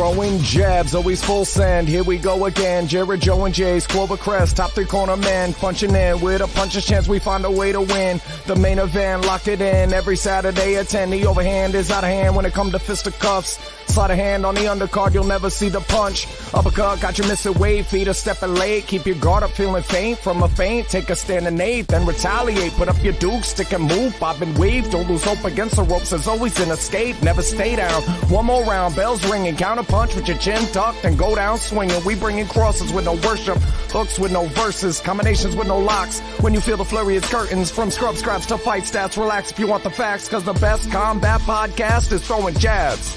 Throwing jabs, always full send. Here we go again. Jared, Joe, and Jay's Clover Crest, top three corner men. Punching in with a puncher's chance, we find a way to win. The main event, locked it in every Saturday at 10. The overhand is out of hand when it comes to fisticuffs. Slide a hand on the undercard, you'll never see the punch. Uppercut, got you missing weight, feet are stepping late. Keep your guard up, feeling faint from a feint. Take a stand and eight, then retaliate. Put up your duke, stick and move, bob and weave. Don't lose hope against the ropes, there's always an escape. Never stay down. One more round, bells ringing. Counter punch with your chin tucked and go down swinging. We bringing crosses with no worship, hooks with no verses, combinations with no locks. When you feel the flurry, it's curtains. From scrub scraps to fight stats, relax if you want the facts, cause the best combat podcast is throwing jabs.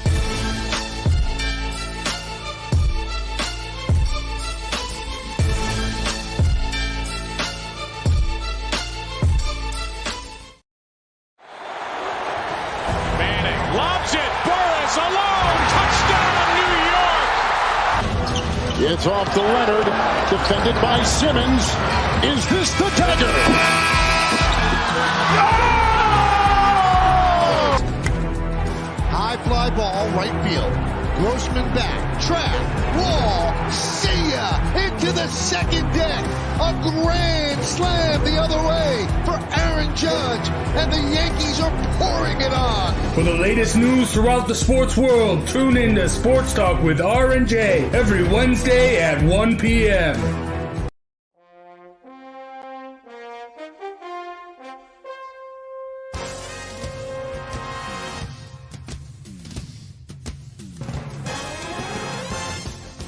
It's off to Leonard, defended by Simmons. Is this the dagger? High fly ball, right field. Grossman back, track, wall, see ya! Into the second deck. A grand slam the other way for Aaron Judge, and the Yankees are pouring it on. For the latest news throughout the sports world, tune in to Sports Talk with R&J every Wednesday at 1 p.m.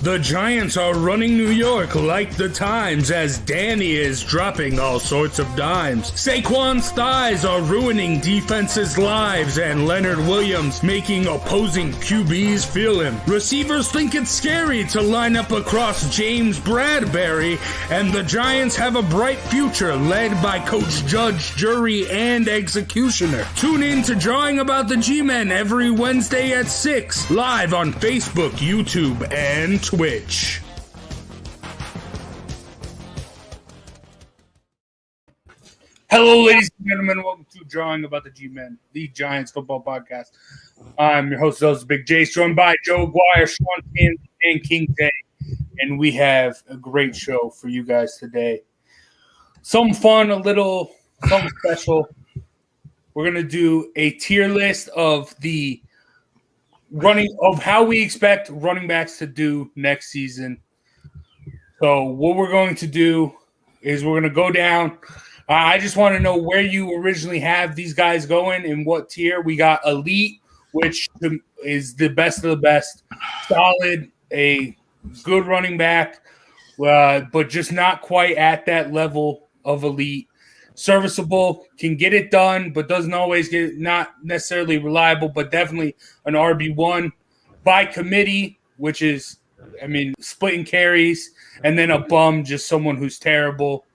The Giants are running New York like the Times as Danny is dropping all sorts of dimes. Saquon's thighs are ruining defenses' lives and Leonard Williams making opposing QBs feel him. Receivers think it's scary to line up across James Bradbury, and the Giants have a bright future led by Coach Judge, Jury, and Executioner. Tune in to Drawing About the G-Men every Wednesday at 6, live on Facebook, YouTube, and Twitch. Hello, ladies and gentlemen. Welcome to Drawing About the G-Men, the Giants football podcast. I'm your host, those Big J, joined by Joe Guire, Sean Payne, and King J. And we have a great show for you guys today. Some fun, a little something special. We're going to do a tier list of the how we expect running backs to do next season. So what we're going to do is we're going to go down. I just want to know where you originally have these guys going and what tier. We got elite, which is the best of the best, solid, a good running back, but just not quite at that level of elite. Serviceable, can get it done, but doesn't always get, not necessarily reliable, but definitely an RB1. By committee, which is, splitting carries, and then a bum, just someone who's terrible.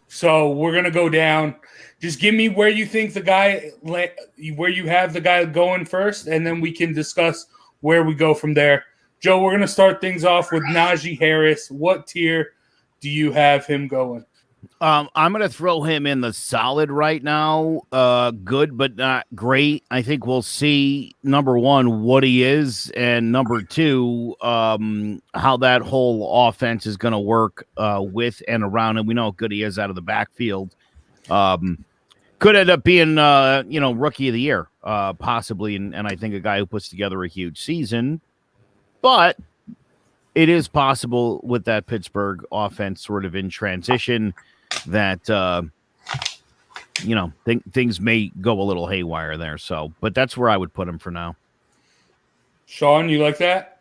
So we're going to go down. Just give me where you think where you have the guy going first, and then we can discuss where we go from there. Joe, we're going to start things off with Najee Harris. What tier do you have him going? I'm going to throw him in the solid right now. Good, but not great. I think we'll see, number one, what he is, and number two, how that whole offense is going to work with and around him. We know how good he is out of the backfield. Could end up being, rookie of the year, possibly, and I think a guy who puts together a huge season. But it is possible with that Pittsburgh offense sort of in transition that, things may go a little haywire there. So, but that's where I would put him for now. Sean, you like that?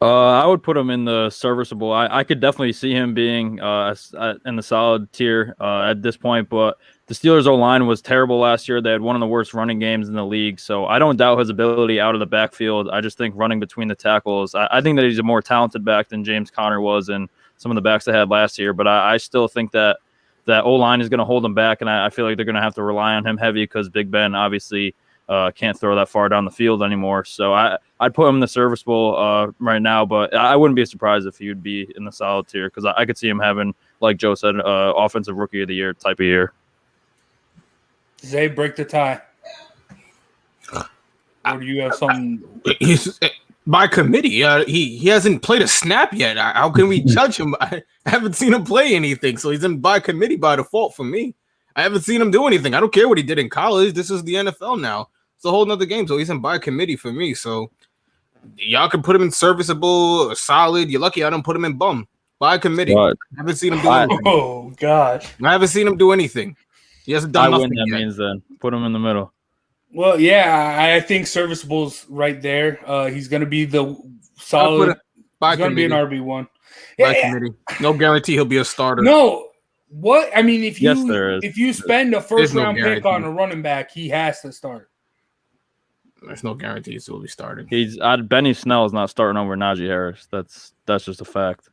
I would put him in the serviceable. I could definitely see him being in the solid tier at this point, but the Steelers' O-line was terrible last year. They had one of the worst running games in the league, so I don't doubt his ability out of the backfield. I just think running between the tackles, I think that he's a more talented back than James Conner was and some of the backs they had last year, but I still think that O-line is going to hold him back, and I feel like they're going to have to rely on him heavy because Big Ben obviously can't throw that far down the field anymore. So I'd put him in the serviceable right now, but I wouldn't be surprised if he would be in the solid tier because I could see him having, like Joe said, offensive rookie of the year type of year. Zay, break the tie. or do you have something? He's by committee. He hasn't played a snap yet. How can we judge him? I haven't seen him play anything, so he's in by committee by default for me. I haven't seen him do anything. I don't care what he did in college. This is the NFL now. It's a whole nother game, so he's in by committee for me. So y'all can put him in serviceable or solid. You're lucky I don't put him in bum by committee. But I haven't seen him do anything. Oh gosh. I haven't seen him do anything. He hasn't done I nothing win. That yet. means then put him in the middle. Well, yeah, I think serviceable's right there. He's going to be the solid. By He's going to be committee. an RB1. By Yeah, committee. No guarantee he'll be a starter. no, what I mean, if Yes, there is. you spend a There's first no round pick guarantee. on a running back, he has to start. There's no guarantees he'll be starting. Benny Snell is not starting over Najee Harris. That's just a fact.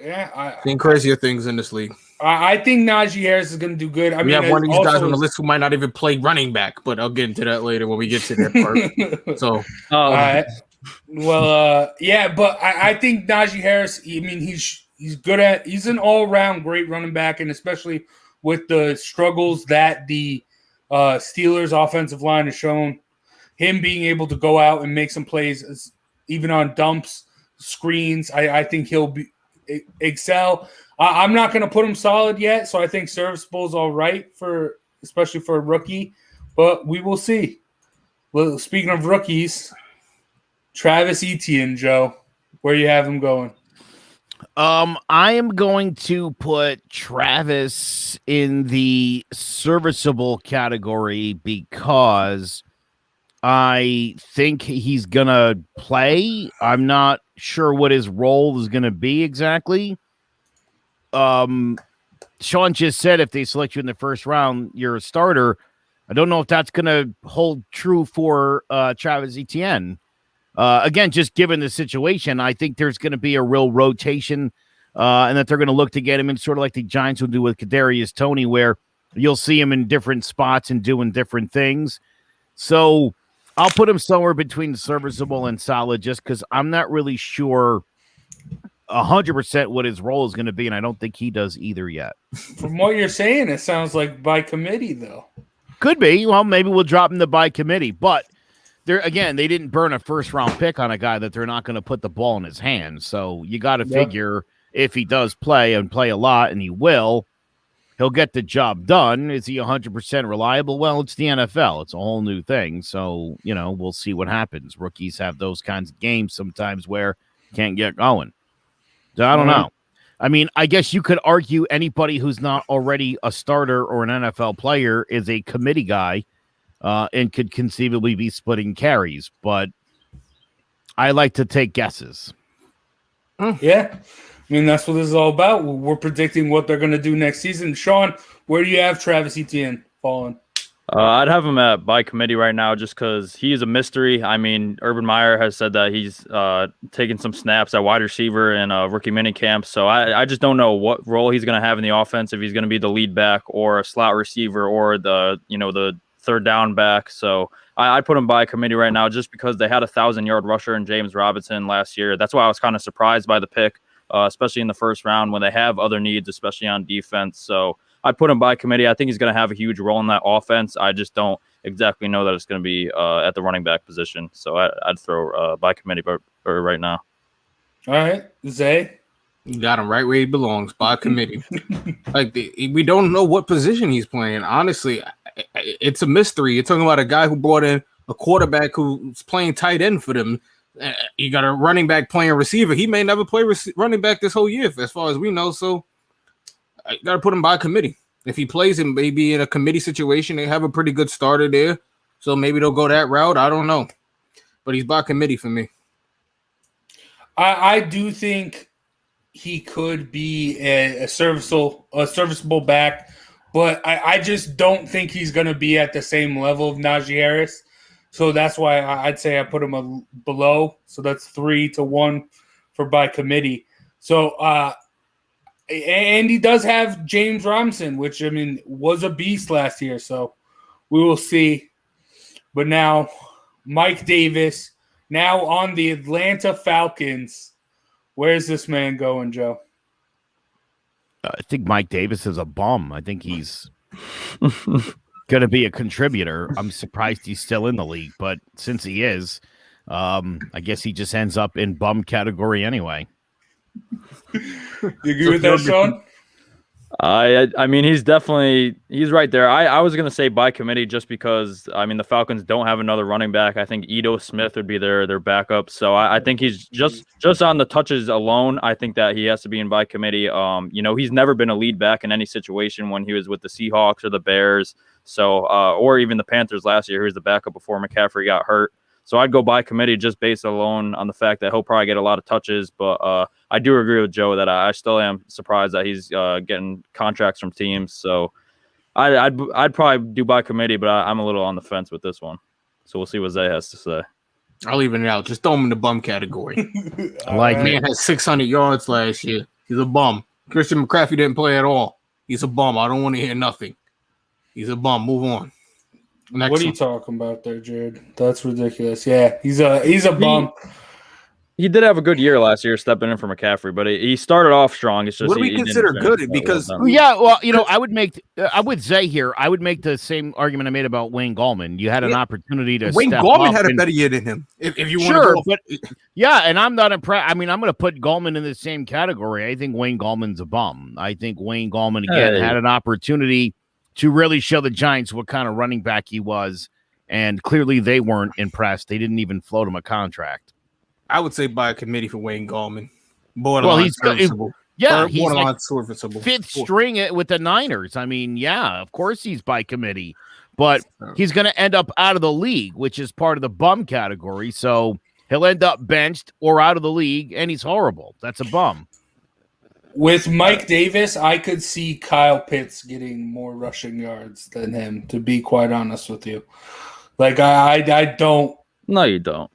Yeah, Seen crazier things in this league. I think Najee Harris is going to do good. I We mean, have one of these also- guys on the list who might not even play running back, but I'll get into that later when we get to that part. So All right. Well, yeah, but I think Najee Harris. I mean, he's good he's an all around great running back, and especially with the struggles that the Steelers' offensive line has shown, him being able to go out and make some plays, even on dumps, screens. I think he'll excel. I'm not going to put him solid yet, so I think serviceable is all right especially for a rookie, but we will see. Well, speaking of rookies. Travis Etienne, Joe, where you have him going? I am going to put Travis in the serviceable category because I think he's gonna play. I'm not sure what his role is gonna be exactly. Sean just said if they select you in the first round, you're a starter. I don't know if that's gonna hold true for Travis Etienne. Again, just given the situation, I think there's going to be a real rotation and that they're going to look to get him in sort of like the Giants will do with Kadarius Toney, where you'll see him in different spots and doing different things. So I'll put him somewhere between serviceable and solid just because I'm not really sure 100% what his role is going to be, and I don't think he does either yet. From what you're saying, it sounds like by committee, though. Could be. Well, maybe we'll drop him to by committee, but they didn't burn a first-round pick on a guy that they're not going to put the ball in his hands. So you got to figure if he does play and play a lot, and he will, he'll get the job done. Is he 100% reliable? Well, it's the NFL. It's a whole new thing. So, we'll see what happens. Rookies have those kinds of games sometimes where you can't get going. So I don't know. I mean, I guess you could argue anybody who's not already a starter or an NFL player is a committee guy. And could conceivably be splitting carries, but I like to take guesses. Yeah. I mean, that's what this is all about. We're predicting what they're going to do next season. Sean, where do you have Travis Etienne falling? I'd have him at by committee right now just because he is a mystery. I mean, Urban Meyer has said that he's taking some snaps at wide receiver in rookie minicamp. So I just don't know what role he's going to have in the offense, if he's going to be the lead back or a slot receiver or the third down back. So I'd put him by committee right now just because they had a 1,000-yard rusher in James Robinson last year. That's why I was kind of surprised by the pick, especially in the first round when they have other needs, especially on defense. So I'd put him by committee. I think he's going to have a huge role in that offense. I just don't exactly know that it's going to be at the running back position. So I'd throw by committee right now. All right. Zay? you got him right where he belongs, by committee. We don't know what position he's playing. Honestly, it's a mystery. You're talking about a guy who brought in a quarterback who's playing tight end for them. You got a running back playing receiver. He may never play running back this whole year, as far as we know. So I got to put him by committee. If he plays him, maybe in a committee situation, they have a pretty good starter there. So maybe they'll go that route. I don't know. But he's by committee for me. I do think he could be a serviceable back, but I just don't think he's going to be at the same level of Najee Harris. So that's why I'd say I put him below. So that's 3-1 for by committee. So, and he does have James Robinson, which, I mean, was a beast last year. So we will see. But now, Mike Davis, now on the Atlanta Falcons. Where's this man going, Joe? I think Mike Davis is a bum. I think he's going to be a contributor. I'm surprised he's still in the league, but since he is, I guess he just ends up in bum category anyway. You agree with that, Sean? I mean, he's right there. I was going to say by committee just because, I mean, the Falcons don't have another running back. I think Ito Smith would be their backup. So I think he's just on the touches alone. I think that he has to be in by committee. He's never been a lead back in any situation when he was with the Seahawks or the Bears. So, or even the Panthers last year, he was the backup before McCaffrey got hurt. So I'd go by committee just based alone on the fact that he'll probably get a lot of touches. But I do agree with Joe that I still am surprised that he's getting contracts from teams. So I'd probably do by committee, but I'm a little on the fence with this one. So we'll see what Zay has to say. I'll even it out. Just throw him in the bum category. Like Man had 600 yards last year. He's a bum. Christian McCaffrey didn't play at all. He's a bum. I don't want to hear nothing. He's a bum. Move on. Next what are you talking about there, Jared? That's ridiculous. Yeah, he's a bum. He did have a good year last year, stepping in for McCaffrey, but he started off strong. It's just what do we consider good? Because yeah, well, I would say here, I would make the same argument I made about Wayne Gallman. You had an opportunity to Wayne step Gallman up had a better year than him. If you want sure, to go, but yeah, and I'm not impressed. I mean, I'm going to put Gallman in the same category. I think Wayne Gallman's a bum. I think Wayne Gallman again had an opportunity to really show the Giants what kind of running back he was. And clearly they weren't impressed. They didn't even float him a contract. I would say by a committee for Wayne Gallman. Borderline serviceable. Yeah, he's borderline like serviceable. Fifth string it with the Niners. I mean, yeah, of course he's by committee. But he's going to end up out of the league, which is part of the bum category. So he'll end up benched or out of the league, and he's horrible. That's a bum. With Mike Davis, I could see Kyle Pitts getting more rushing yards than him, to be quite honest with you. Like, I don't. No, you don't.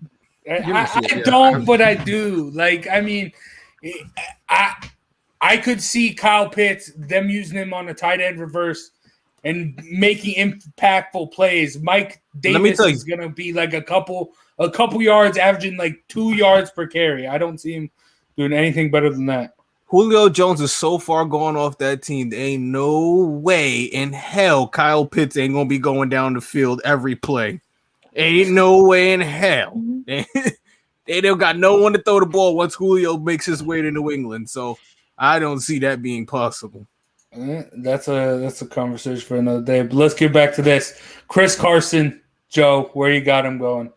I don't, but I do. Like, I mean, I could see Kyle Pitts, them using him on a tight end reverse and making impactful plays. Mike Davis is going to be like a couple yards, averaging like 2 yards per carry. I don't see him doing anything better than that. Julio Jones is so far gone off that team. There ain't no way in hell Kyle Pitts ain't going to be going down the field every play. Ain't no way in hell. They don't got no one to throw the ball once Julio makes his way to New England. So I don't see that being possible. That's a conversation for another day. But let's get back to this. Chris Carson, Joe, where you got him going?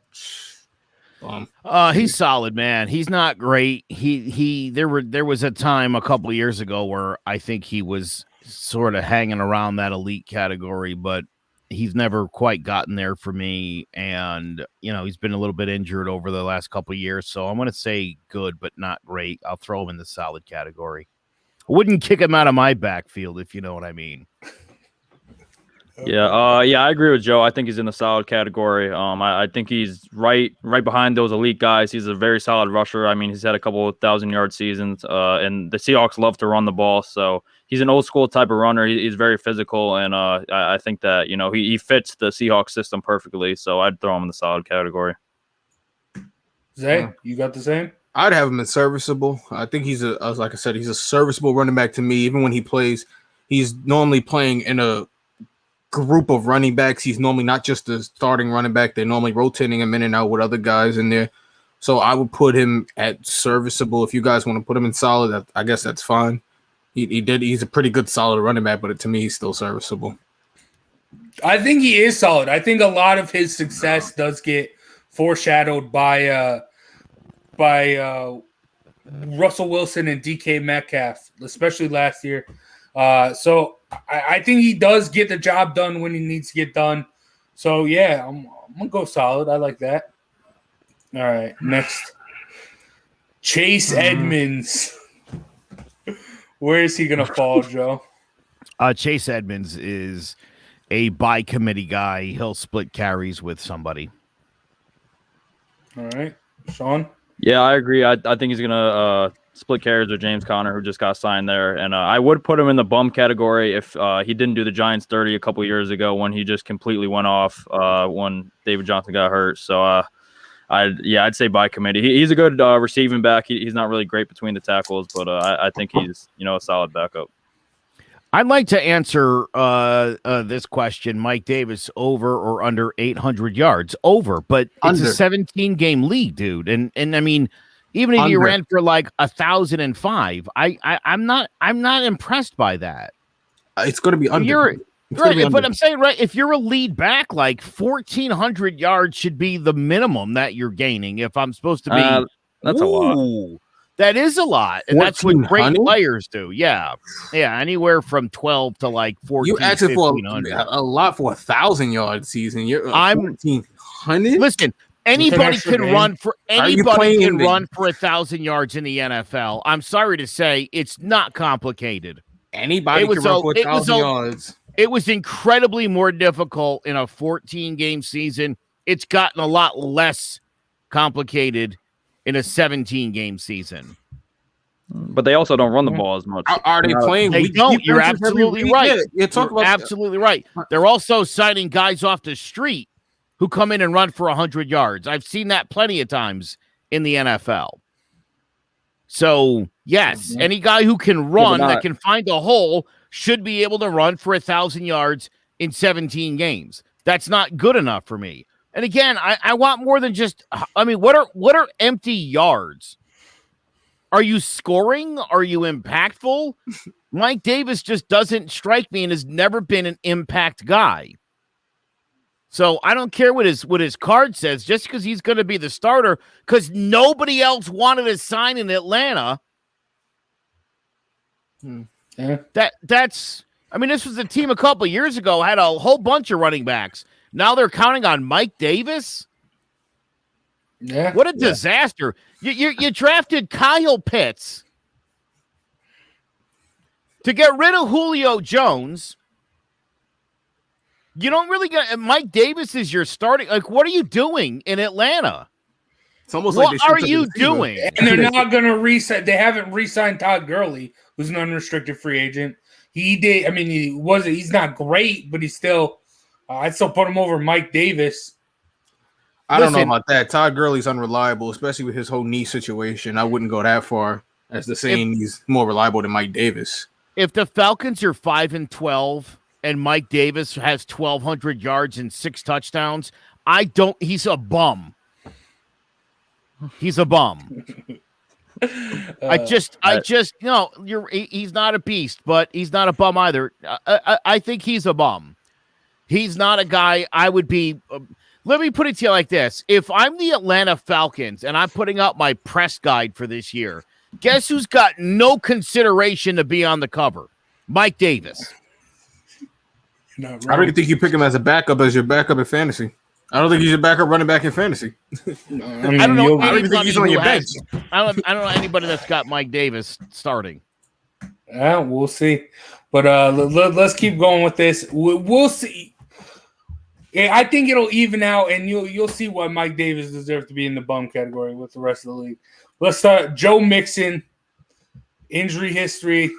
He's solid, man. He's not great. There was a time a couple of years ago where I think he was sort of hanging around that elite category, but he's never quite gotten there for me. And, he's been a little bit injured over the last couple of years. So I'm going to say good, but not great. I'll throw him in the solid category. I wouldn't kick him out of my backfield, if you know what I mean. Yeah, I agree with Joe. I think he's in the solid category. I think he's right behind those elite guys. He's a very solid rusher. I mean, he's had a couple of 1,000-yard seasons, and the Seahawks love to run the ball. So he's an old school type of runner. He's very physical, and I think that he fits the Seahawks system perfectly. So I'd throw him in the solid category. Zay, you got the same? I'd have him in serviceable. I think he's like I said, he's a serviceable running back to me. Even when he plays, he's normally playing in a group of running backs. He's normally not just the starting running back. They're normally rotating him in and out with other guys in there. So I would put him at serviceable. If you guys want to put him in solid, I guess that's fine. He's a pretty good solid running back, but to me, he's still serviceable. I think he is solid. I think a lot of his success does get foreshadowed by Russell Wilson and DK Metcalf, especially last year. So I think he does get the job done when he needs to get done. So, yeah, I'm going to go solid. I like that. All right, next. Chase Edmonds. Where is he going to fall, Joe? Chase Edmonds is a by-committee guy. He'll split carries with somebody. All right. Sean? Yeah, I agree. I think he's going to split carries with James Conner, who just got signed there. And I would put him in the bum category if he didn't do the Giants dirty a couple years ago when he just completely went off when David Johnson got hurt. So, I'd say by committee. He's a good receiving back. He's not really great between the tackles, but I think he's, a solid backup. I'd like to answer this question: Mike Davis over or under 800 yards? Over, but it's Under. a 17-game league, dude. And I mean, even if you Under. ran for like 1,005, I'm not impressed by that. It's going to be under. You're It's gonna right, be but under. I'm saying right. If you're a lead back, like 1,400 yards should be the minimum that you're gaining. If I'm supposed to be, That's a lot. Ooh, that is a lot, and that's what great 1,400? players do. Yeah, anywhere from 12 to like 14. You asking for 1,500. a lot for 1,000-yard season. You're I'm- 1,400. Listen, anybody extra can game. run for Are you anybody playing can the- run for 1,000 yards in the NFL. I'm sorry to say, it's not complicated. Anybody It was can run a- for it was 1,000 a- yards. It was incredibly more difficult in a 14-game season. It's gotten a lot less complicated in a 17-game season. But they also don't run the ball as much. Are they playing? They weak don't. You're defenses every absolutely week? right. Yeah, you talk You're about absolutely right. They're also signing guys off the street who come in and run for 100 yards. I've seen that plenty of times in the NFL. So, yes, any guy who can run, not- that can find a hole, should be able to run for 1,000 yards in 17 games. That's not good enough for me. And again, I want more than just, I mean, what are empty yards? Are you scoring? Are you impactful? Mike Davis just doesn't strike me and has never been an impact guy. So I don't care what his card says, just because he's going to be the starter, because nobody else wanted to sign in Atlanta. Yeah. That's I mean, this was a team a couple years ago, had a whole bunch of running backs. Now they're counting on Mike Davis. Yeah. What a disaster. You drafted Kyle Pitts to get rid of Julio Jones. You don't really get Mike Davis is your starting. Like, what are you doing in Atlanta? it's almost like What they are should you take the receiver. doing? And they're not going to resign. They haven't re-signed Todd Gurley, who's an unrestricted free agent. He did. I mean, he's not great, but he's still. I'd still put him over Mike Davis. I don't know Listen. about that. Todd Gurley's unreliable, especially with his whole knee situation. I wouldn't go that far as to saying he's more reliable than Mike Davis. If the Falcons are 5-12 and Mike Davis has 1,200 yards and 6 touchdowns, he's a bum. He's a bum. He's not a beast, but he's not a bum either. I think he's a bum. He's not a guy I would be. Let me put it to you like this. If I'm the Atlanta Falcons and I'm putting out my press guide for this year, guess who's got no consideration to be on the cover? Mike Davis. Not I don't wrong. even think you pick him as a backup as your backup in fantasy. I don't think he's your backup running back in fantasy. I don't know. I don't even think he's on anybody your who has- bench. I don't know anybody that's got Mike Davis starting. Yeah, we'll see. But let's keep going with this. We'll see. Yeah, I think it'll even out, and you'll see why Mike Davis deserves to be in the bum category with the rest of the league. Let's start. Joe Mixon, injury history,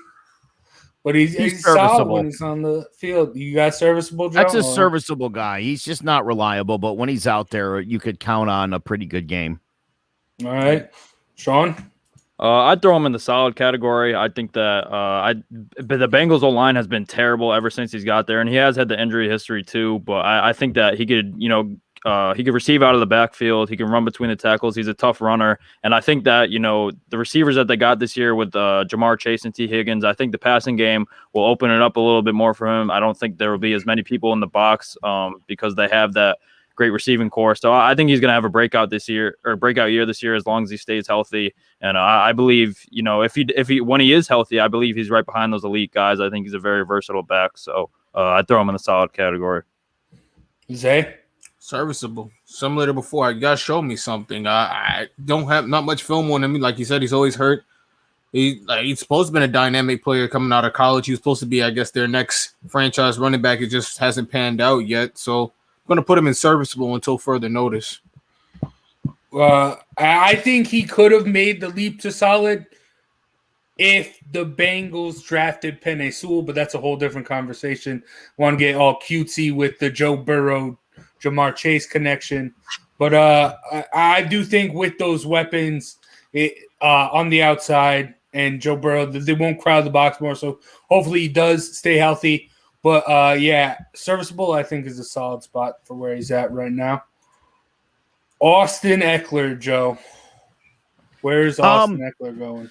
but he's solid serviceable. when he's on the field. You got serviceable, Joe? That's a Or- serviceable guy. He's just not reliable, but when he's out there, you could count on a pretty good game. All right, Sean. I'd throw him in the solid category. I think that but the Bengals O-line has been terrible ever since he's got there, and he has had the injury history too. But I think that he could, he could receive out of the backfield. He can run between the tackles. He's a tough runner, and I think that the receivers that they got this year with Jamar Chase and T. Higgins, I think the passing game will open it up a little bit more for him. I don't think there will be as many people in the box because they have that great receiving core. So I think he's going to have a breakout year this year as long as he stays healthy. And I believe, if he when he is healthy, I believe he's right behind those elite guys. I think he's a very versatile back. So I'd throw him in the solid category. Zay. Serviceable. Similar to before. You guys showed me something. I don't have not much film on him. Like you said, he's always hurt. He's supposed to be a dynamic player coming out of college. He was supposed to be, I guess, their next franchise running back. It just hasn't panned out yet. So I'm going to put him in serviceable until further notice. I think he could have made the leap to solid if the Bengals drafted Penei Sewell, but that's a whole different conversation. Want to get all cutesy with the Joe Burrow, Jamar Chase connection. But I do think with those weapons on the outside, and Joe Burrow, they won't crowd the box more. So hopefully he does stay healthy. But yeah, serviceable, I think, is a solid spot for where he's at right now. Austin Eckler, Joe. Where's Austin Eckler going?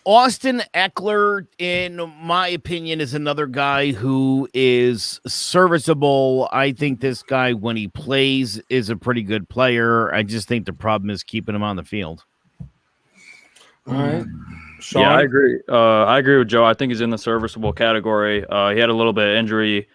Austin Eckler, in my opinion, is another guy who is serviceable. I think this guy, when he plays, is a pretty good player. I just think the problem is keeping him on the field. All right. Sean? Yeah, I agree. I agree with Joe. I think he's in the serviceable category. He had a little bit of injury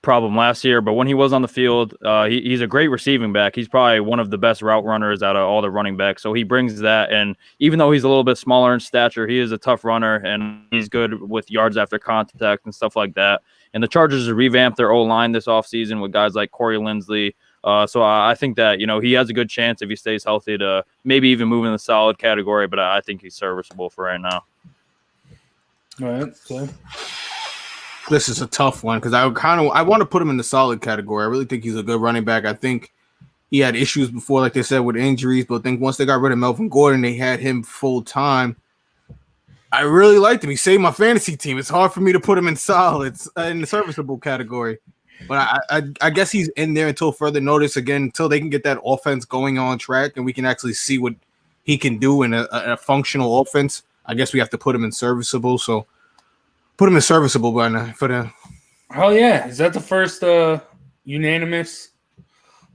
problem last year, but when he was on the field, he's a great receiving back. He's probably one of the best route runners out of all the running backs. So he brings that, and even though he's a little bit smaller in stature, he is a tough runner, and he's good with yards after contact and stuff like that. And the Chargers have revamped their O-line this offseason with guys like Corey Linsley. So I think that, he has a good chance if he stays healthy to maybe even move in the solid category, but I think he's serviceable for right now. All right. So. This is a tough one because I want to put him in the solid category. I really think he's a good running back. I think he had issues before, like they said, with injuries, but I think once they got rid of Melvin Gordon, they had him full time. I really liked him. He saved my fantasy team. It's hard for me to put him in solids in the serviceable category, but I guess he's in there until further notice. Again, until they can get that offense going on track and we can actually see what he can do in a functional offense. I guess we have to put him in serviceable. So. Put him in serviceable by now for the. Hell yeah! Is that the first unanimous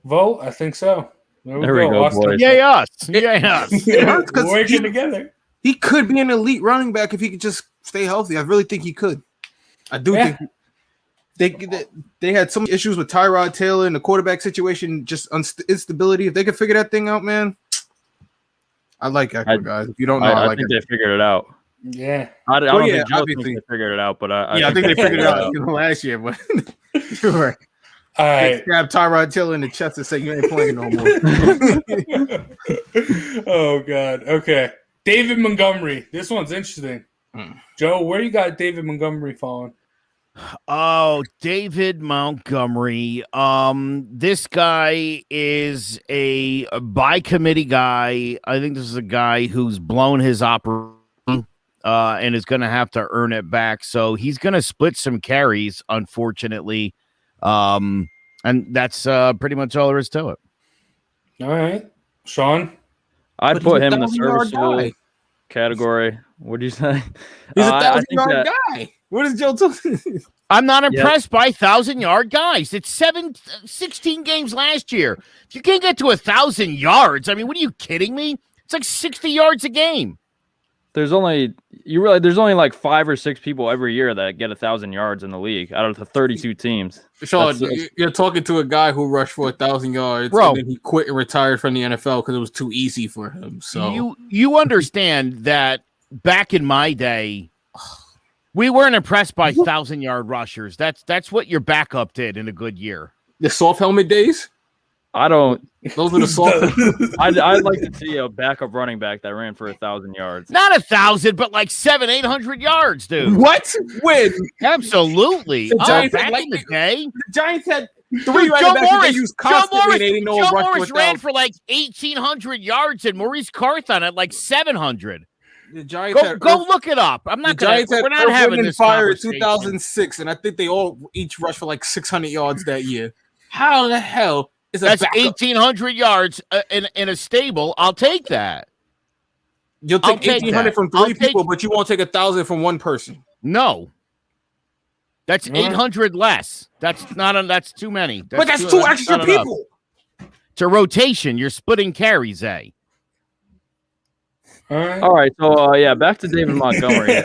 vote? I think so. There we go. Austin. Boys. Yay us! Yay us! We're working together. He could be an elite running back if he could just stay healthy. I really think he could. I do think they had some issues with Tyrod Taylor and the quarterback situation, just instability. If they could figure that thing out, man, I like Eckler, guys. If you don't know, I like think it. they figured it out. Yeah, I don't think Joe thinks they figured it out, but I think they figured it out last year. But you're right. All right, they stab Tyrod Taylor in the chest and say you ain't playing no more. Oh God. Okay, David Montgomery. This one's interesting. Joe, where you got David Montgomery falling? Oh, David Montgomery. This guy is a by committee guy. I think this is a guy who's blown his operation. And is going to have to earn it back. So he's going to split some carries, unfortunately. And that's pretty much all there is to it. All right. Sean? I'd put him in the serviceable category. What do you say? He's a 1,000-yard guy. What is Joe talking? I'm not impressed by 1,000-yard guys. It's 16 games last year. If you can't get to 1,000 yards, I mean, what are you kidding me? It's like 60 yards a game. There's only like 5 or 6 people every year that get 1,000 yards in the league out of the 32 teams. Sean, you're talking to a guy who rushed for 1,000 yards, bro. And then he quit and retired from the NFL because it was too easy for him. So you understand that back in my day, we weren't impressed by 1,000-yard rushers. That's what your backup did in a good year. The soft helmet days. Those were the soft. I'd like to see a backup running back that ran for 1,000 yards. Not 1,000, but like 700-800 yards, dude. What? When? Absolutely. Giants back in the day, the Giants had 3 running backs that they used constantly. They didn't know Joe a rush Morris to ran for like 1,800 yards, and Maurice Carthon at like 700. The Giants go look it up. I'm not going to. We're not having this fire in conversation. 2006, and I think they all each rushed for like 600 yards that year. How the hell? That's 1,800 yards in a stable. I'll take that. You'll take 1,800 from 3 people, but you won't take 1,000 from one person. No, that's 800 less. That's too many. That's 2 extra people. It's a rotation. You're splitting carries, eh? All right, so back to David Montgomery.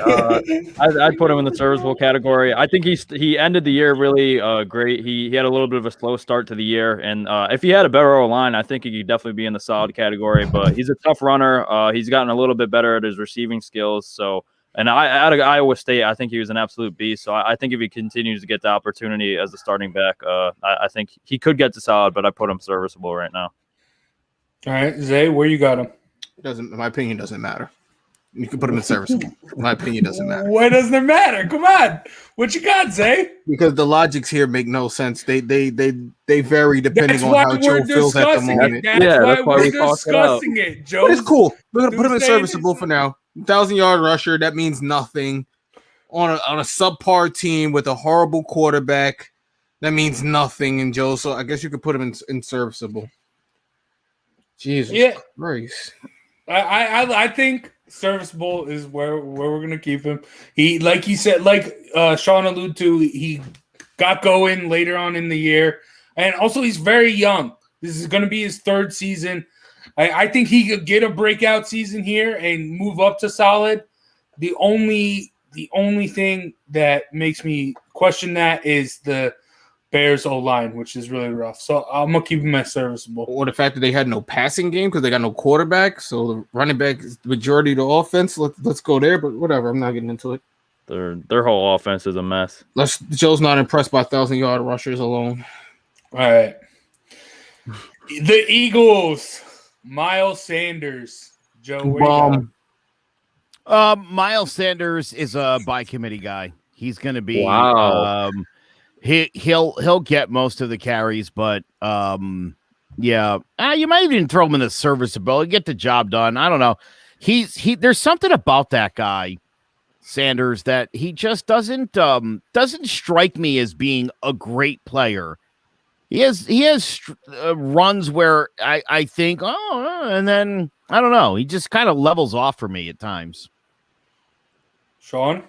I'd put him in the serviceable category. I think he ended the year really great. He had a little bit of a slow start to the year, and if he had a better O-line, I think he could definitely be in the solid category. But he's a tough runner. He's gotten a little bit better at his receiving skills. So, and out of Iowa State, I think he was an absolute beast. So I think if he continues to get the opportunity as a starting back, I think he could get to solid. But I put him serviceable right now. All right, Zay, where you got him? My opinion doesn't matter. You can put him in serviceable. My opinion doesn't matter. Why doesn't it matter? Come on, what you got, Zay? Because the logics here make no sense. They vary depending on how Joe feels at the moment. That's why we're discussing it, Joe. But it's cool. We're gonna put him in serviceable for now. 1,000-yard rusher, that means nothing. On a subpar team with a horrible quarterback, that means nothing. And Joe, so I guess you could put him in serviceable. Jesus Christ. I think serviceable is where we're gonna keep him. He, like he said, like Sean alluded to, he got going later on in the year, and also he's very young. This is gonna be his third season. I think he could get a breakout season here and move up to solid. The only thing that makes me question that is the Bears O-line, which is really rough. So I'm going to keep him as serviceable. Or the fact that they had no passing game because they got no quarterback. So the running back is the majority of the offense. Let's go there, but whatever. I'm not getting into it. Their whole offense is a mess. Joe's not impressed by 1,000-yard rushers alone. All right. The Eagles, Miles Sanders. Joe, where you got? Miles Sanders is a by committee guy. He's going to be he'll get most of the carries, but you might even throw him in the serviceable, get the job done. I don't know. There's something about that guy, Sanders, that he just doesn't strike me as being a great player. He has runs where I think, and then I don't know. He just kind of levels off for me at times. Sean?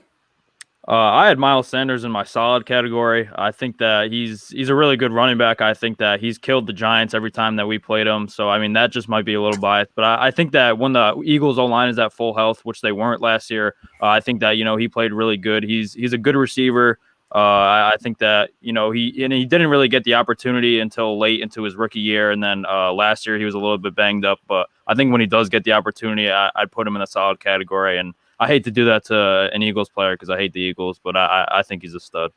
I had Miles Sanders in my solid category. I think that he's a really good running back. I think that he's killed the Giants every time that we played him. So, I mean, that just might be a little biased. But I think that when the Eagles O-line is at full health, which they weren't last year, I think that, he played really good. He's a good receiver. I think that, he didn't really get the opportunity until late into his rookie year. And then last year he was a little bit banged up. But I think when he does get the opportunity, I'd put him in a solid category. And I hate to do that to an Eagles player because I hate the Eagles, but I think he's a stud.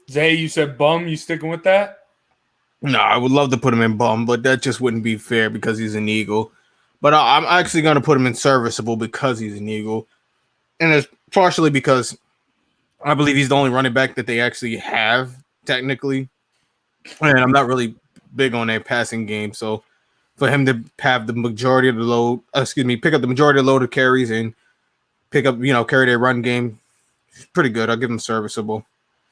Zay, you said bum. You sticking with that? No, I would love to put him in bum, but that just wouldn't be fair because he's an Eagle. But I'm actually going to put him in serviceable because he's an Eagle. And it's partially because I believe he's the only running back that they actually have, technically. And I'm not really big on their passing game. So for him to have the majority of the load, pick up the majority of the load of carries and pick up, carry their run game, it's pretty good. I'll give him serviceable.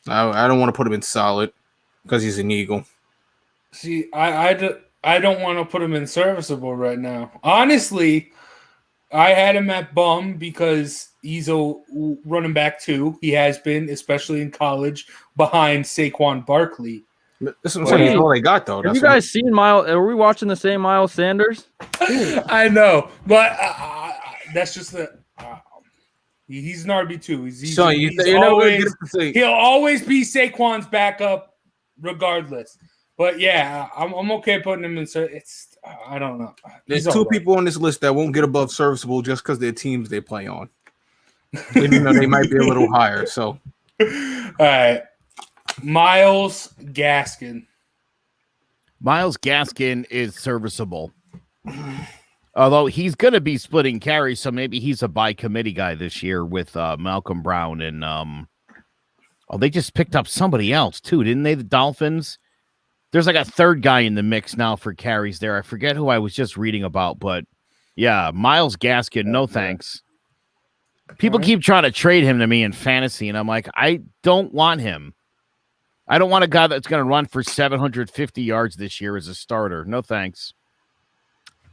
I don't want to put him in solid because he's an Eagle. See, I don't want to put him in serviceable right now. Honestly, I had him at bum because he's a running back too. He has been, especially in college, behind Saquon Barkley. This is all they got, though. Have you guys seen Miles? Are we watching the same Miles Sanders? I know, but that's just he's an RB2. He'll always be Saquon's backup regardless. But yeah, I'm okay putting him in. I don't know. There's two people on this list that won't get above serviceable just because they're teams they play on. Even though they might be a little higher. So, all right, Myles Gaskin. Myles Gaskin is serviceable. Although he's going to be splitting carries, so maybe he's a by committee guy this year with Malcolm Brown and they just picked up somebody else too, didn't they? The Dolphins. There's like a third guy in the mix now for carries there. I forget who I was just reading about, but yeah, Myles Gaskin, no thanks. People keep trying to trade him to me in fantasy, and I'm like, I don't want him. I don't want a guy that's going to run for 750 yards this year as a starter. No thanks.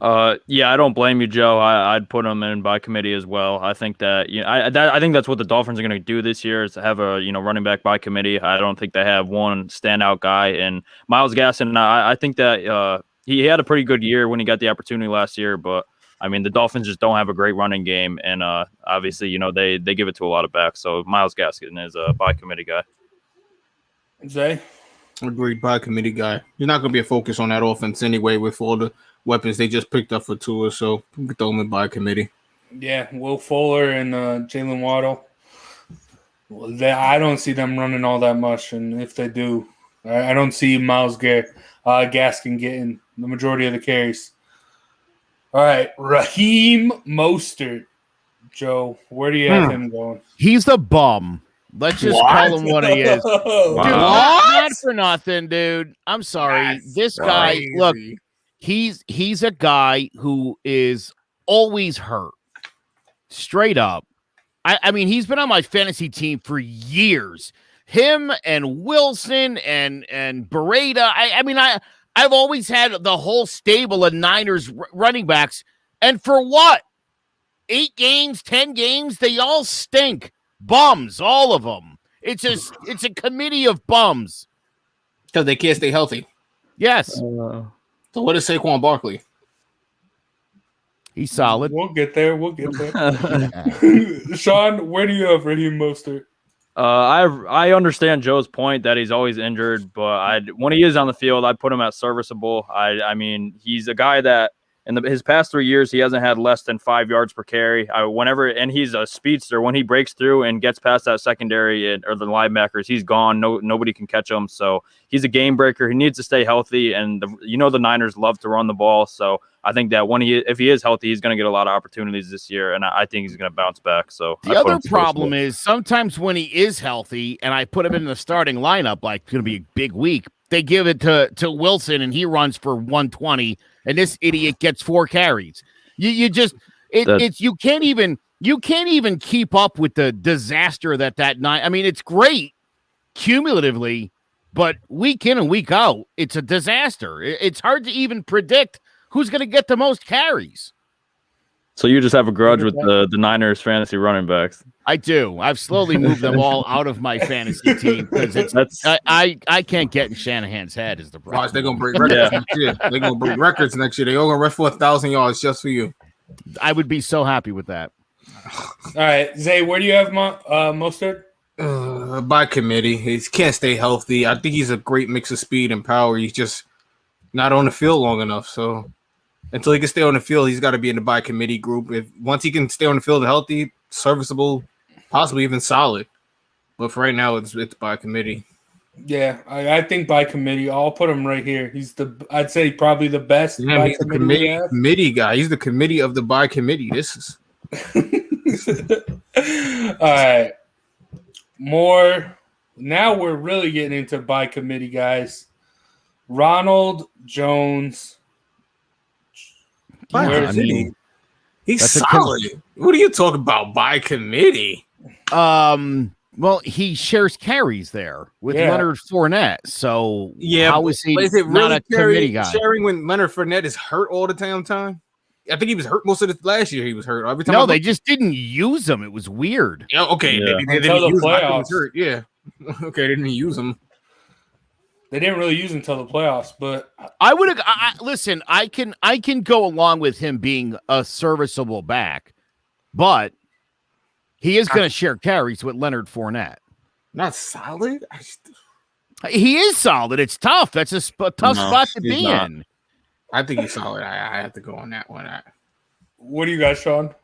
I don't blame you, Joe. I'd put him in by committee as well. I think that I think that's what the Dolphins are going to do this year is to have a running back by committee. I don't think they have one standout guy. And Myles Gaskin, I think that he had a pretty good year when he got the opportunity last year. But I mean, the Dolphins just don't have a great running game, and obviously, they give it to a lot of backs. So Myles Gaskin is a by committee guy. Zay? Agreed, by committee guy. You're not going to be a focus on that offense anyway with all the weapons they just picked up for Tua, so we can throw them in by committee. Yeah, Will Fuller and Jalen Waddle. I don't see them running all that much, and if they do, I don't see Myles Gaskin getting the majority of the carries. All right, Raheem Mostert. Joe, where do you have him going? He's the bum. Let's just call him what he is. Dude, not for nothing, dude. I'm sorry. This guy, look, he's a guy who is always hurt. straight up. I mean, he's been on my fantasy team for years. Him and Wilson and Beretta. I mean, I've always had the whole stable of Niners running backs. And for what? 8 games, 10 games, they all stink. Bums, all of them. It's a committee of bums. Because they can't stay healthy. Yes. So what is Saquon Barkley? He's solid. We'll get there. Sean, where do you have Raheem Mostert? I understand Joe's point that he's always injured, but when he is on the field, I'd put him at serviceable. I mean, he's a guy that in his past 3 years, he hasn't had less than 5 yards per carry. And he's a speedster. When he breaks through and gets past that secondary or the linebackers, he's gone. Nobody can catch him. So he's a game breaker. He needs to stay healthy. And the Niners love to run the ball. So I think that if he is healthy, he's going to get a lot of opportunities this year. And I think he's going to bounce back. So the other problem is sometimes when he is healthy and I put him in the starting lineup, like it's going to be a big week, they give it to Wilson and he runs for 120 and this idiot gets 4 carries. You can't even keep up with the disaster that night. I mean, it's great cumulatively, but week in and week out, it's a disaster. It's hard to even predict who's going to get the most carries. So you just have a grudge with the Niners fantasy running backs. I do. I've slowly moved them all out of my fantasy team because I can't get in Shanahan's head is the problem. Watch, they're gonna break records next year. They're gonna break records next year. They're all gonna run for 1,000 yards just for you. I would be so happy with that. All right, Zay, where do you have Mostert? By committee. He can't stay healthy. I think he's a great mix of speed and power. He's just not on the field long enough. So until he can stay on the field, he's got to be in the by committee group. Once he can stay on the field healthy, serviceable, possibly even solid. But for right now, it's by committee. Yeah, I think by committee. I'll put him right here. I'd say probably the best. Yeah, he's the committee guy. He's the committee of the by committee. This is all right. More. Now we're really getting into by committee, guys. Ronald Jones. He's solid. What are you talking about by committee? Well, he shares carries there with Leonard Fournette. So how is he is it not really a committee guy? Sharing when Leonard Fournette is hurt all the time? I think he was hurt most of the last year. He was hurt every time. No, they just didn't use him. It was weird. Yeah, okay. Yeah. They didn't use him. Yeah. Okay, they didn't use him. They didn't really use him until the playoffs, but I would listen. I can go along with him being a serviceable back, but he is going to share carries with Leonard Fournette. Not solid. He is solid. It's tough. That's a tough spot to be in. I think he's solid. I have to go on that one. What do you got, Sean?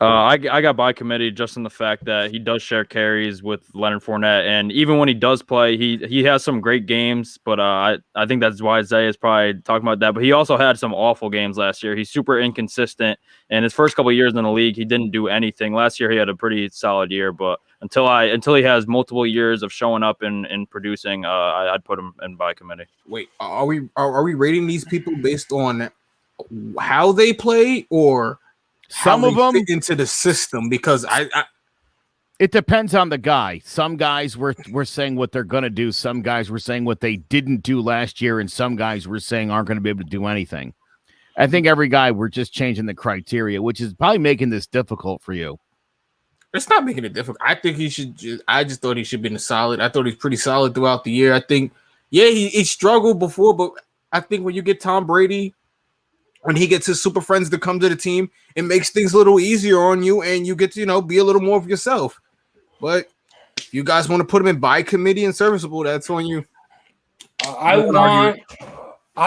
I got by committee just in the fact that he does share carries with Leonard Fournette, and even when he does play, he has some great games. But I think that's why Isaiah is probably talking about that. But he also had some awful games last year. He's super inconsistent, and his first couple of years in the league, he didn't do anything. Last year, he had a pretty solid year, but until he has multiple years of showing up and producing, I'd put him in by committee. Wait, are we rating these people based on how they play or? Some of them fit into the system because it depends on the guy. Some guys were saying what they're going to do. Some guys were saying what they didn't do last year, and some guys were saying aren't going to be able to do anything. I think every guy we're just changing the criteria, which is probably making this difficult for you. It's not making it difficult. I think he should. I just thought he should be in the solid. I thought he's pretty solid throughout the year. I think, he struggled before, but I think when you get Tom Brady. When he gets his super friends to come to the team, it makes things a little easier on you, and you get to, be a little more of yourself. But if you guys want to put him in by committee and serviceable, that's on you. I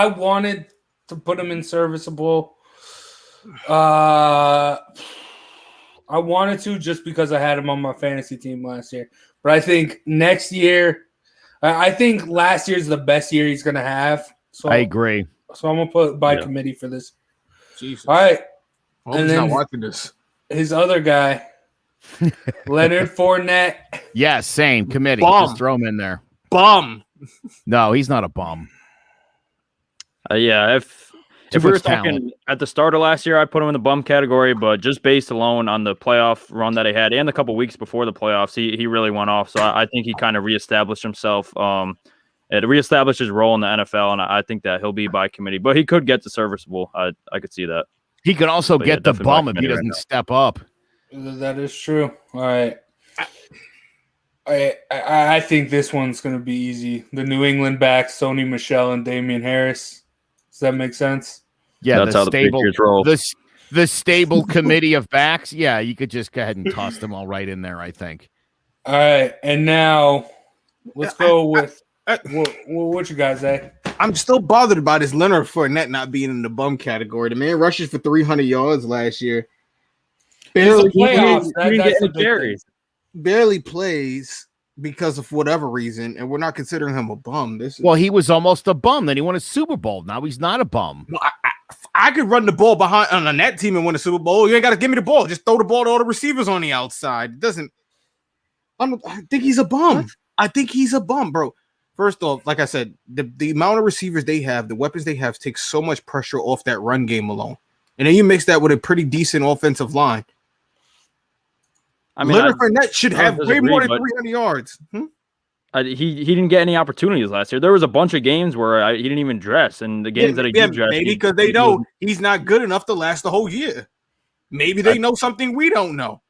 wanted to put him in serviceable. I wanted to just because I had him on my fantasy team last year. But I think next year, I think last year's the best year he's going to have. So I agree. So I'm gonna put by committee for this. Jesus. All right. And then not watching this. His other guy, Leonard Fournette. Yeah, same committee. Bum. Just throw him in there. Bum. No, he's not a bum. If If we were much talent. talking at the start of last year, I'd put him in the bum category, but just based alone on the playoff run that he had and the couple weeks before the playoffs, he really went off. So I think he kind of reestablished himself. It reestablished his role in the NFL, and I think that he'll be by committee. But he could get to serviceable. I could see that. He could also But get the definitely by bum if he committee doesn't right step up. That is true. All right. I think this one's going to be easy. The New England backs, Sony Michel and Damian Harris. Does that make sense? Yeah, That's how the Patriots roll. The stable committee of backs. Yeah, you could just go ahead and toss them all right in there, I think. All right. And now let's go with what you guys say. I'm still bothered by this Leonard Fournette not being in the bum category. The man rushes for 300 yards last year. It's the playoffs. He didn't That's get the any big carries. Barely plays because of whatever reason, and we're not considering him a bum. Well, he was almost a bum. Then he won a Super Bowl. Now he's not a bum. Well, I could run the ball behind on that team and win a Super Bowl. You ain't got to give me the ball. Just throw the ball to all the receivers on the outside. It doesn't. I think he's a bum. What? I think he's a bum, bro. First off, like I said, the amount of receivers they have, the weapons they have, takes so much pressure off that run game alone. And then you mix that with a pretty decent offensive line. I mean, Leonard Fournette should have way more than 300 yards. He didn't get any opportunities last year. There was a bunch of games where he didn't even dress, and the games that he did dress, maybe because they know he's not good enough to last the whole year. Maybe they know something we don't know.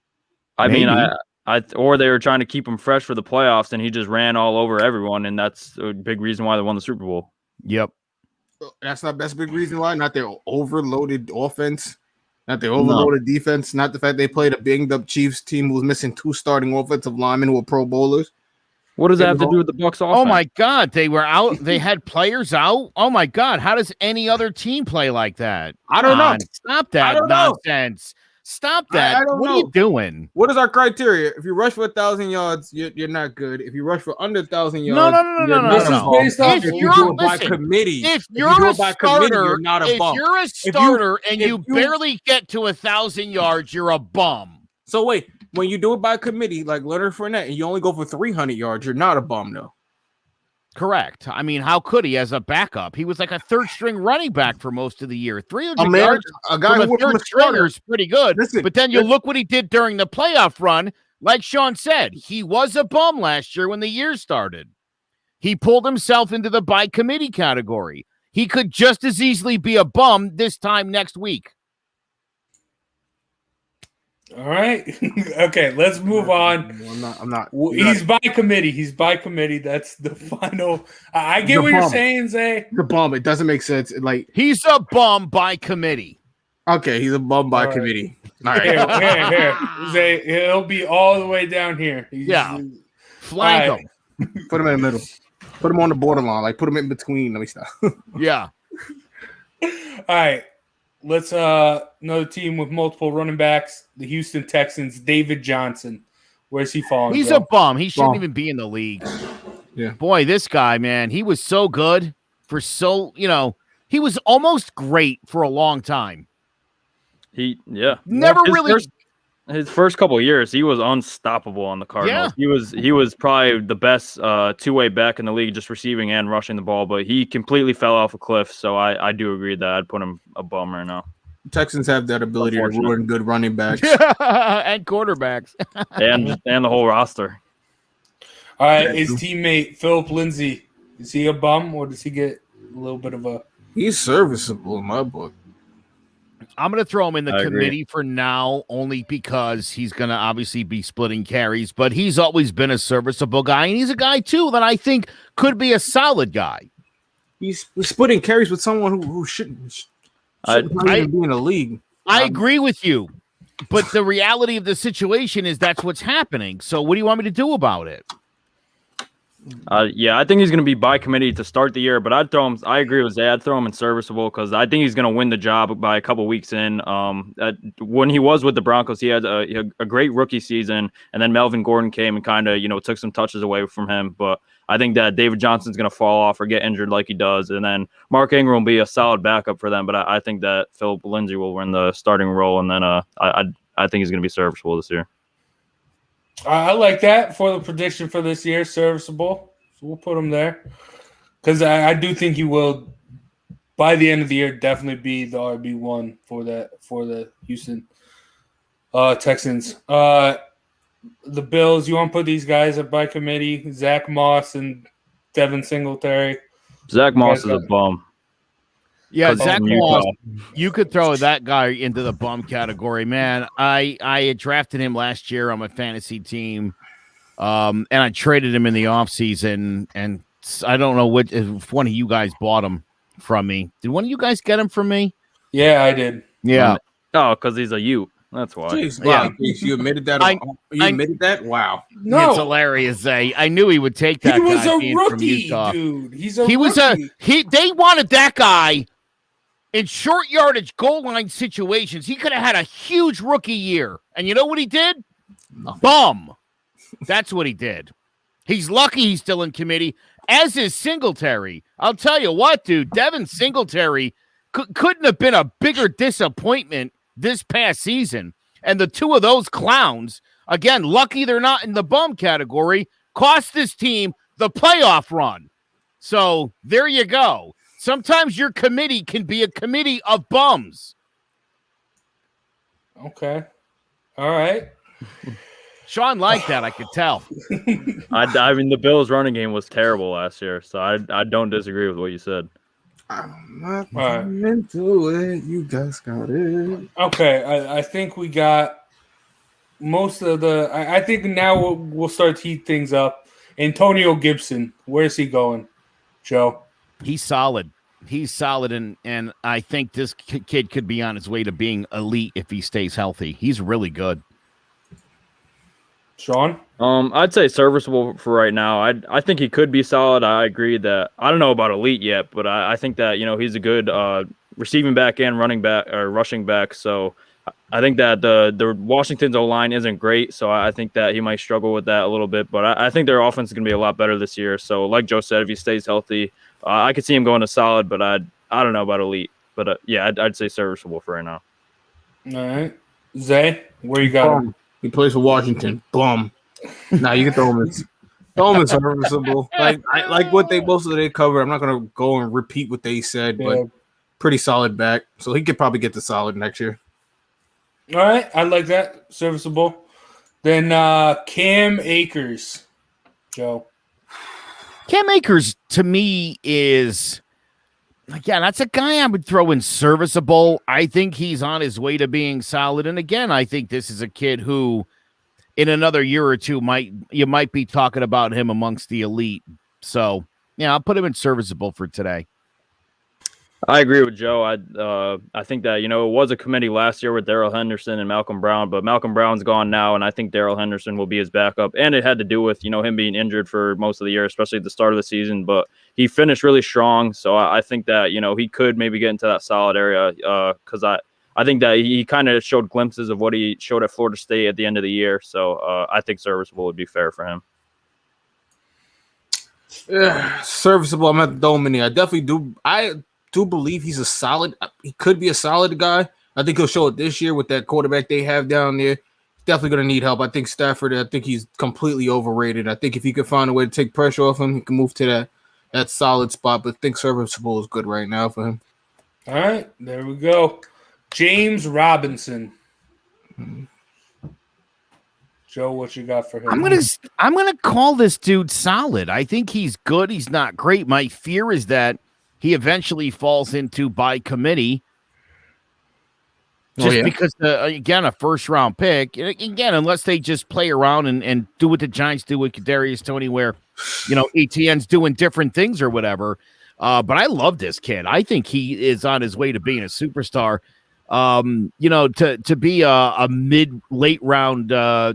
I mean, or they were trying to keep him fresh for the playoffs, and he just ran all over everyone, and that's a big reason why they won the Super Bowl. Yep, that's a big reason why. Not their overloaded offense. Not the overloaded defense, not the fact they played a banged up Chiefs team who was missing 2 starting offensive linemen who were Pro Bowlers. What does that have to do with the Bucs offense? Oh my God, they were out. They had players out. Oh my God, how does any other team play like that? I don't know. Stop that nonsense. Stop that. What are you doing? What is our criteria? If you rush for 1,000 yards, you're not good. If you rush for under 1,000 yards, no. If you do it by committee, if you're a starter, you're not a bum. If you're a starter and you barely get to 1,000 yards, you're a bum. So wait, when you do it by committee, like Leonard Fournette, and you only go for 300 yards, you're not a bum, though. Correct. I mean, how could he as a backup? He was like a third-string running back for most of the year. 300 yards a guy from a third stringer is pretty good. But then you look what he did during the playoff run. Like Sean said, he was a bum last year when the year started. He pulled himself into the by committee category. He could just as easily be a bum this time next week. All right. Okay, let's move on. I'm not. He's by committee. He's by committee. That's the final. I get what you're saying, Zay. The bum. It doesn't make sense. Like he's a bum by committee. Okay, he's a bum by committee. All right. Here. Zay, he'll be all the way down here. Flank him. Put him in the middle. Put him on the borderline. Like put him in between. Let me stop. Yeah. All right. Let's another team with multiple running backs, the Houston Texans, David Johnson. Where's he falling? He's a bum. He shouldn't even be in the league. Yeah. Boy, this guy, man, he was so good for he was almost great for a long time. His first couple of years, he was unstoppable on the Cardinals. Yeah. He was probably the best two-way back in the league, just receiving and rushing the ball. But he completely fell off a cliff. So I do agree that I'd put him a bum right now. Texans have that ability to ruin good running backs and quarterbacks and the whole roster. All right, his teammate Philip Lindsay, is he a bum or does he get a little bit of a? He's serviceable in my book. I'm going to throw him in the committee for now, only because he's going to obviously be splitting carries, but he's always been a serviceable guy, and he's a guy, too, that I think could be a solid guy. He's splitting carries with someone who shouldn't even be in the league. I agree with you, but the reality of the situation is that's what's happening. So what do you want me to do about it? I think he's going to be by committee to start the year, but I'd throw him. I agree with Zay. I'd throw him in serviceable because I think he's going to win the job by a couple weeks in. When he was with the Broncos, he had a great rookie season, and then Melvin Gordon came and kind of took some touches away from him. But I think that David Johnson's going to fall off or get injured like he does, and then Mark Ingram will be a solid backup for them. But I think that Philip Lindsay will win the starting role, and then I think he's going to be serviceable this year. I like that for the prediction for this year, serviceable. So we'll put him there because I do think he will by the end of the year, definitely be the RB1 for the Houston Texans. The Bills, you want to put these guys up by committee? Zach Moss and Devin Singletary. Zach Moss is a bum. Yeah, 'Cause Zach from Moss, Utah. you could throw that guy into the bum category, man. I had drafted him last year on my fantasy team, and I traded him in the offseason, and I don't know if one of you guys bought him from me. Did one of you guys get him from me? Yeah, I did. Yeah. Oh, because he's a Ute. That's why. Jeez, Yeah. wow, Jeez, you admitted that. You admitted that? Wow. No, It's hilarious, Zay. I knew he would take that he was guy a being from rookie, Utah. dude. He They wanted that guy in short yardage goal line situations. He could have had a huge rookie year. And you know what he did? Nothing. Bum. That's what he did. He's lucky he's still in committee, as is Singletary. I'll tell you what, dude, Devin Singletary couldn't have been a bigger disappointment this past season. And the two of those clowns, again, lucky they're not in the bum category, cost this team the playoff run. So there you go. Sometimes your committee can be a committee of bums. Okay. All right. Sean liked that, I could tell. I mean, the Bills' running game was terrible last year, so I don't disagree with what you said. I'm not All right. into it. You guys got it. Okay. I think we got most of the. I think now we'll start to heat things up. Antonio Gibson, where's he going, Joe? He's solid. He's solid, and I think this kid could be on his way to being elite if he stays healthy. He's really good. Sean? I'd say serviceable for right now. I think he could be solid. I agree that I don't know about elite yet, but I think that he's a good receiving back and running back or rushing back. So I think that the Washington's O-line isn't great, so I think that he might struggle with that a little bit. But I think their offense is going to be a lot better this year. So like Joe said, if he stays healthy, I could see him going to solid, but I don't know about elite. But yeah, I'd say serviceable for right now. All right. Zay, where you got him? He plays for Washington. Bum. Nah, you can throw him in. Throw him in serviceable. Like what most of they cover. I'm not gonna go and repeat what they said, Yeah. but pretty solid back. So he could probably get to solid next year. All right. I like that. Serviceable. Then Cam Akers, Joe. Cam Akers, to me, is, again, that's a guy I would throw in serviceable. I think he's on his way to being solid. And again, I think this is a kid who, in another year or two, you might be talking about him amongst the elite. So, yeah, I'll put him in serviceable for today. I agree with Joe. I think that it was a committee last year with Darrell Henderson and Malcolm Brown, but Malcolm Brown's gone now, and I think Darrell Henderson will be his backup. And it had to do with him being injured for most of the year, especially at the start of the season. But he finished really strong, so I think that he could maybe get into that solid area because I think that he kind of showed glimpses of what he showed at Florida State at the end of the year. So I think serviceable would be fair for him. Yeah, serviceable. I'm at the Domini. I definitely do. I do believe he's a solid. He could be a solid guy. I think he'll show it this year with that quarterback they have down there. Definitely going to need help. I think Stafford, I think he's completely overrated. I think if he could find a way to take pressure off him, he can move to that solid spot. But I think serviceable is good right now for him. All right. There we go. James Robinson. Joe, what you got for him? I'm gonna call this dude solid. I think he's good. He's not great. My fear is that he eventually falls into by committee. Just because, again, a first-round pick. Again, unless they just play around and do what the Giants do with Kadarius Toney, where, ETN's doing different things or whatever. But I love this kid. I think he is on his way to being a superstar. To be a mid-late round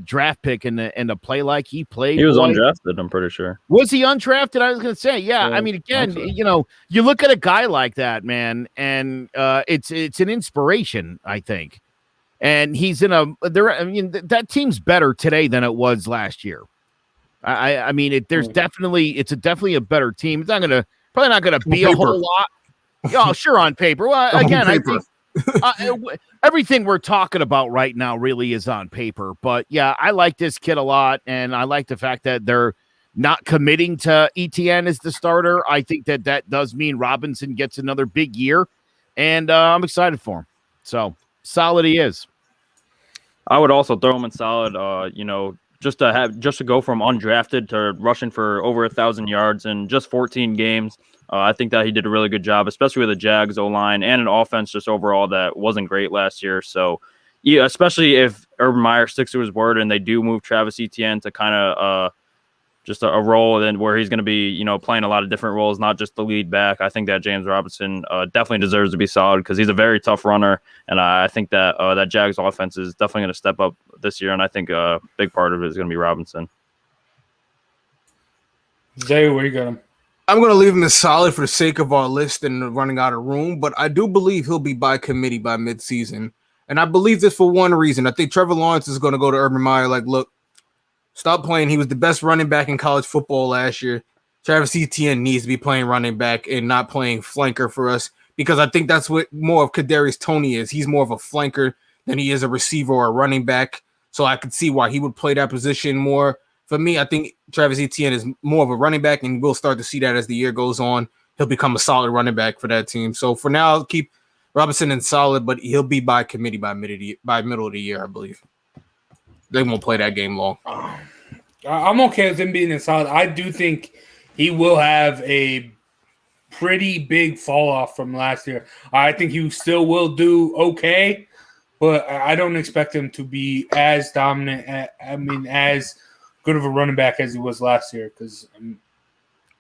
draft pick and to play like he played. He was undrafted, I'm pretty sure. Was he undrafted? I was going to say, yeah. I mean, again, you look at a guy like that, man, and it's an inspiration, I think. And he's that team's better today than it was last year. I mean, there's definitely a better team. It's probably not gonna be a whole lot. Oh, sure, on paper. Well, again, I think. Everything we're talking about right now really is on paper, but yeah, I like this kid a lot, and I like the fact that they're not committing to ETN as the starter, I think that does mean Robinson gets another big year, and I'm excited for him. So solid he is. I would also throw him in solid. Just to go from undrafted to rushing for over 1,000 yards in just 14 games. I think that he did a really good job, especially with the Jags O-line and an offense just overall that wasn't great last year. So, yeah, especially if Urban Meyer sticks to his word and they do move Travis Etienne to kind of just a role and where he's going to be, playing a lot of different roles, not just the lead back. I think that James Robinson definitely deserves to be solid because he's a very tough runner, and I think that that Jags offense is definitely going to step up this year, and I think a big part of it is going to be Robinson. Zay, where you got him? I'm going to leave him as solid for the sake of our list and running out of room, but I do believe he'll be by committee by midseason. And I believe this for one reason. I think Trevor Lawrence is going to go to Urban Meyer like, look, stop playing. He was the best running back in college football last year. Travis Etienne needs to be playing running back and not playing flanker for us because I think that's what more of Kadarius Toney is. He's more of a flanker than he is a receiver or a running back. So I could see why he would play that position more. For me, I think Travis Etienne is more of a running back, and we'll start to see that as the year goes on. He'll become a solid running back for that team. So for now, I'll keep Robinson in solid, but he'll be by committee by middle of the year, I believe. They won't play that game long. I'm okay with him being in solid. I do think he will have a pretty big fall off from last year. I think he still will do okay, but I don't expect him to be as dominant. As good of a running back as he was last year because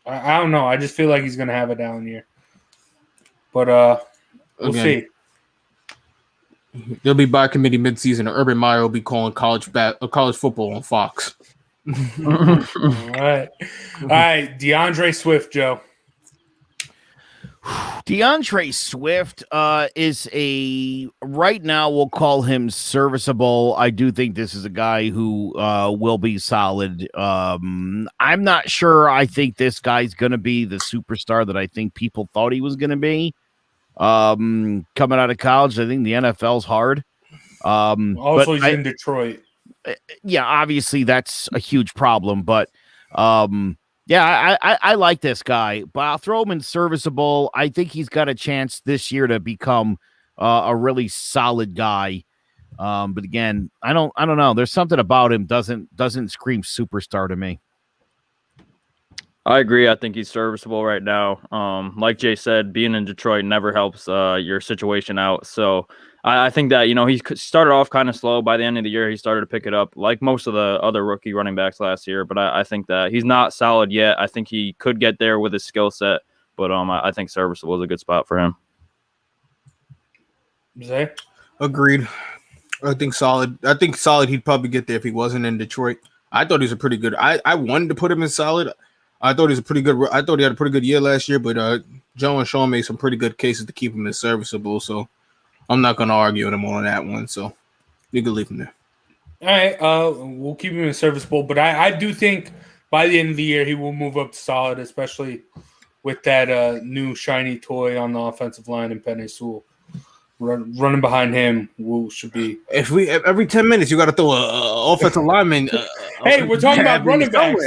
I don't know. I just feel like he's going to have a down year. But we'll see. They'll be by committee midseason. Urban Meyer will be calling college football on Fox. All right. DeAndre Swift, Joe. DeAndre Swift is right now we'll call him serviceable. I do think this is a guy who will be solid. I'm not sure. I think this guy's going to be the superstar that I think people thought he was going to be. Coming out of college, I think the NFL's hard. Also, he's in Detroit. Yeah, obviously that's a huge problem, but yeah, I like this guy, but I'll throw him in serviceable. I think he's got a chance this year to become a really solid guy. But again, I don't know. There's something about him doesn't scream superstar to me. I agree. I think he's serviceable right now. Like Jay said, being in Detroit never helps your situation out. So I think that, he started off kind of slow. By the end of the year, he started to pick it up like most of the other rookie running backs last year. But I think that he's not solid yet. I think he could get there with his skill set. But I think serviceable is a good spot for him. Zay? Agreed. I think solid. He'd probably get there if he wasn't in Detroit. I thought he was a pretty good. I wanted to put him in solid. I thought he had a pretty good year last year, but Joe and Sean made some pretty good cases to keep him in serviceable. So I'm not going to argue with him on that one. So you can leave him there. All right. We'll keep him in serviceable, but I do think by the end of the year he will move up to solid, especially with that new shiny toy on the offensive line in Penei Sewell. Running behind him should be. If every 10 minutes you got to throw a offensive lineman. Hey, we're talking about running backs.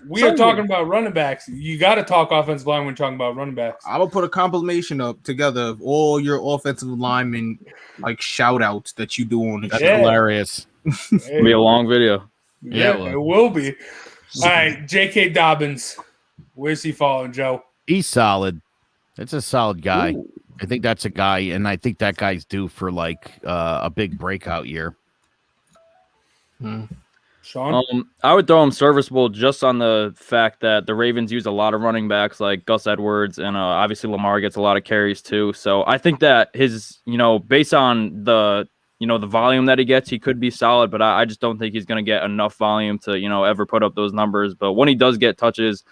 We are talking about running backs. You got to talk offensive line when talking about running backs. I will put a compilation up together of all your offensive linemen, like shout outs that you do on the show. Hilarious. It'll be a long video. Yeah, it will be. All right, J.K. Dobbins. Where's he falling, Joe? He's solid. It's a solid guy. Ooh. I think that's a guy, and I think that guy's due for like a big breakout year. Sean? I would throw him serviceable just on the fact that the Ravens use a lot of running backs like Gus Edwards, and obviously Lamar gets a lot of carries too. So I think that his, based on the, the volume that he gets, he could be solid, but I just don't think he's going to get enough volume to, ever put up those numbers. But when he does get touches,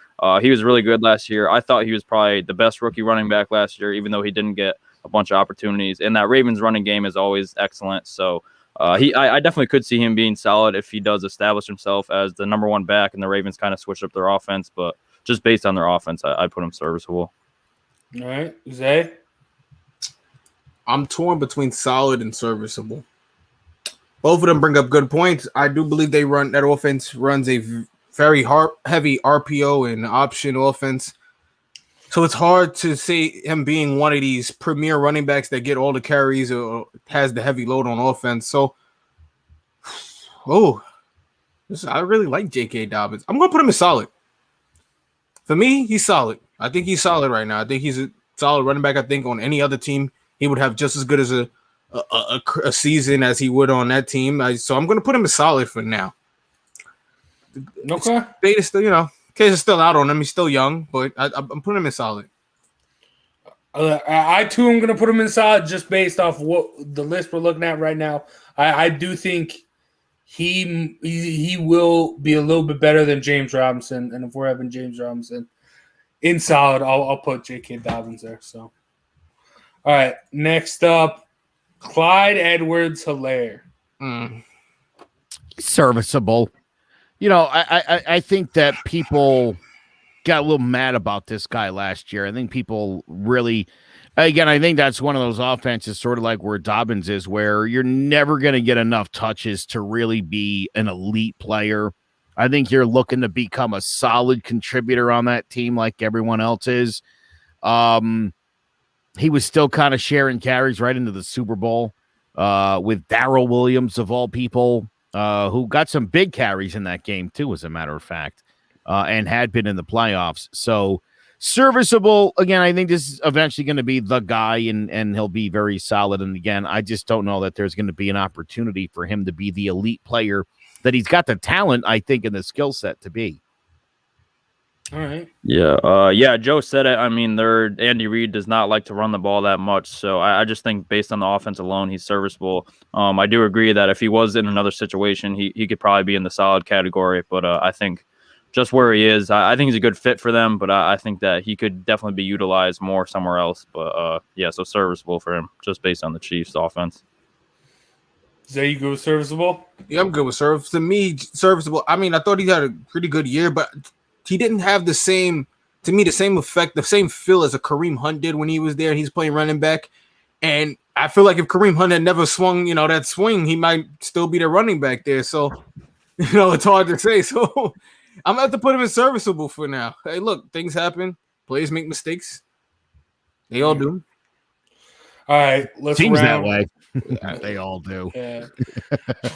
he was really good last year. I thought he was probably the best rookie running back last year, even though he didn't get a bunch of opportunities. And that Ravens running game is always excellent. So I definitely could see him being solid if he does establish himself as the number one back and the Ravens kind of switch up their offense. But just based on their offense, I'd put him serviceable. All right. Zay? I'm torn between solid and serviceable. Both of them bring up good points. I do believe that offense runs a very heavy RPO and option offense. So it's hard to say him being one of these premier running backs that get all the carries or has the heavy load on offense. So, I really like J.K. Dobbins. I'm going to put him in solid. For me, he's solid. I think he's solid right now. I think he's a solid running back. I think on any other team, he would have just as good as a season as he would on that team. So I'm going to put him in solid for now. Okay. Data still, case is still out on him. He's still young, but I'm putting him in solid. I too am going to put him in solid just based off what the list we're looking at right now. I do think he will be a little bit better than James Robinson, and if we're having James Robinson in solid, I'll put J.K. Dobbins there. So, all right, next up, Clyde Edwards-Helaire. Serviceable. I think that people got a little mad about this guy last year. I think people really, again, I think that's one of those offenses sort of like where Dobbins is, where you're never going to get enough touches to really be an elite player. I think you're looking to become a solid contributor on that team like everyone else is. He was still kind of sharing carries right into the Super Bowl with Darrell Williams, of all people. Who got some big carries in that game, too, as a matter of fact, and had been in the playoffs. So serviceable. Again, I think this is eventually going to be the guy, and he'll be very solid. And again, I just don't know that there's going to be an opportunity for him to be the elite player that he's got the talent, I think, and the skill set to be. All right. Yeah. Joe said it. I mean, Andy Reid does not like to run the ball that much. So I just think based on the offense alone, he's serviceable. I do agree that if he was in another situation, he could probably be in the solid category. But I think just where he is, I think he's a good fit for them. But I think that he could definitely be utilized more somewhere else. But so serviceable for him just based on the Chiefs' offense. Zay, you go with serviceable? Yeah, I'm good with service. To me, serviceable. I mean, I thought he had a pretty good year, but he didn't have the same effect, the same feel as a Kareem Hunt did when he was there and he's playing running back. And I feel like if Kareem Hunt had never swung, that swing, he might still be the running back there. So, it's hard to say. So I'm going to have to put him in serviceable for now. Hey, look, things happen. Players make mistakes. They all do. All right. Seems that way. They all do. Yeah.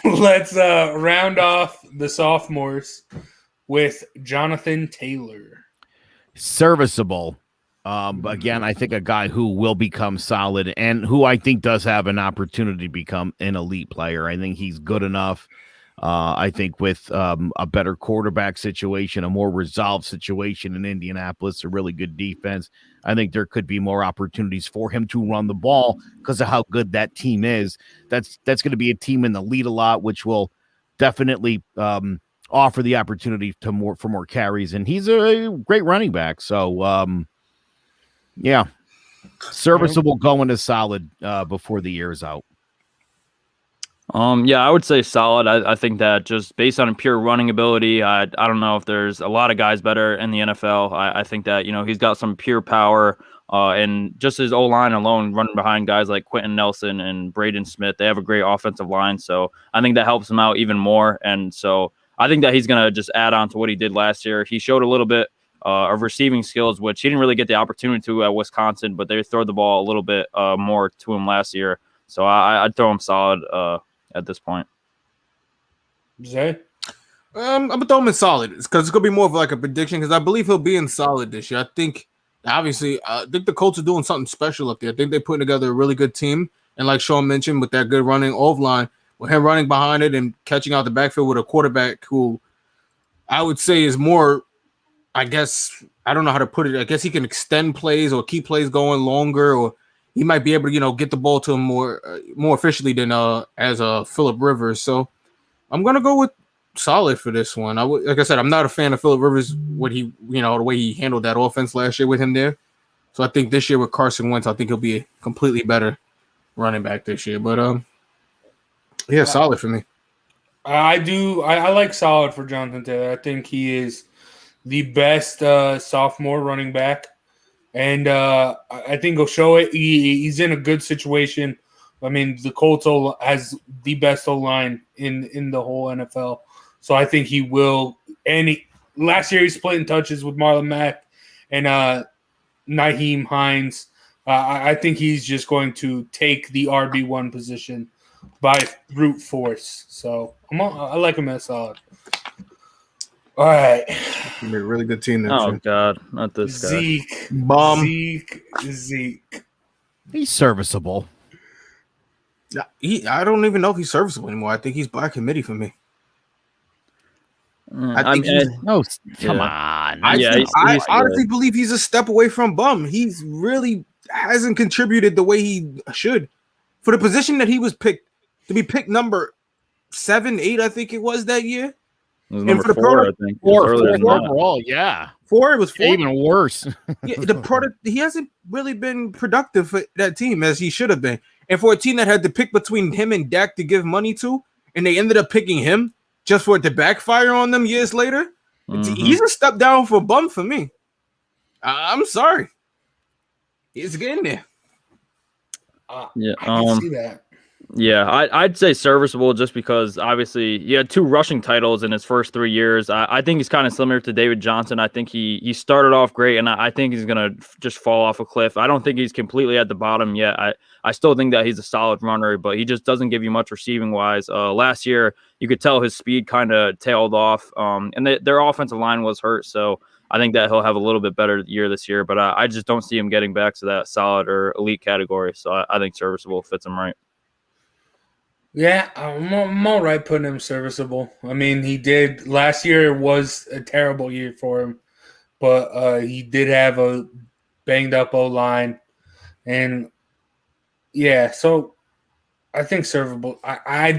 Let's round off the sophomores with Jonathan Taylor. Serviceable. Again, I think a guy who will become solid and who I think does have an opportunity to become an elite player. I think he's good enough. I think with a better quarterback situation, a more resolved situation in Indianapolis, a really good defense, I think there could be more opportunities for him to run the ball because of how good that team is. That's going to be a team in the lead a lot, which will definitely offer the opportunity for more carries, and he's a great running back. So, serviceable going to solid before the year is out. I would say solid. I think that just based on pure running ability, I don't know if there's a lot of guys better in the NFL. I think that he's got some pure power, and just his O-line alone, running behind guys like Quentin Nelson and Braden Smith, they have a great offensive line. So I think that helps him out even more, and so I think that he's going to just add on to what he did last year. He showed a little bit of receiving skills, which he didn't really get the opportunity to at Wisconsin, but they throw the ball a little bit more to him last year. So I'd throw him solid at this point. Zay? I'm going to throw him in solid because it's going to be more of like a prediction because I believe he'll be in solid this year. I think the Colts are doing something special up there. I think they're putting together a really good team. And like Sean mentioned, with that good running O-line, with him running behind it and catching out the backfield with a quarterback who I would say is more, I guess, I don't know how to put it. I guess he can extend plays or keep plays going longer, or he might be able to, get the ball to him more efficiently than as Phillip Rivers. So I'm going to go with solid for this one. Like I said, I'm not a fan of Phillip Rivers, the way he handled that offense last year with him there. So I think this year with Carson Wentz, I think he'll be a completely better running back this year. But solid for me. I like solid for Jonathan Taylor. I think he is the best sophomore running back, and I think he'll show it. He's in a good situation. I mean, the Colts has the best O-line in the whole NFL, so I think he will. And last year he's splitting touches with Marlon Mack and Nyheim Hines. I think he's just going to take the RB1 position by brute force. So I like him as solid. All right. He's a really good team. Oh, God. Not this guy. Zeke. Bomb. Zeke. He's serviceable. I don't even know if he's serviceable anymore. I think he's by committee for me. I think Come on. I honestly believe he's a step away from bum. He's really hasn't contributed the way he should. For the position that he was picked, to be picked number 7, 8, I think it was that year. It was number 4, I think. Four overall, yeah. 4, it was 4. Even worse. Yeah, the product, he hasn't really been productive for that team as he should have been. And for a team that had to pick between him and Dak to give money to, and they ended up picking him just for it to backfire on them years later, he's a step down for bum for me. I'm sorry. He's getting there. Yeah, I can see that. Yeah, I'd say serviceable just because obviously he had 2 rushing titles in his first 3 years. I think he's kind of similar to David Johnson. I think he started off great, and I think he's going to just fall off a cliff. I don't think he's completely at the bottom yet. I still think that he's a solid runner, but he just doesn't give you much receiving-wise. Last year, you could tell his speed kind of tailed off, and their offensive line was hurt, so I think that he'll have a little bit better year this year, but I just don't see him getting back to that solid or elite category, so I think serviceable fits him right. Yeah, I'm all right putting him serviceable. I mean, he did last year was a terrible year for him, but he did have a banged up O-line, and yeah, so I think serviceable. I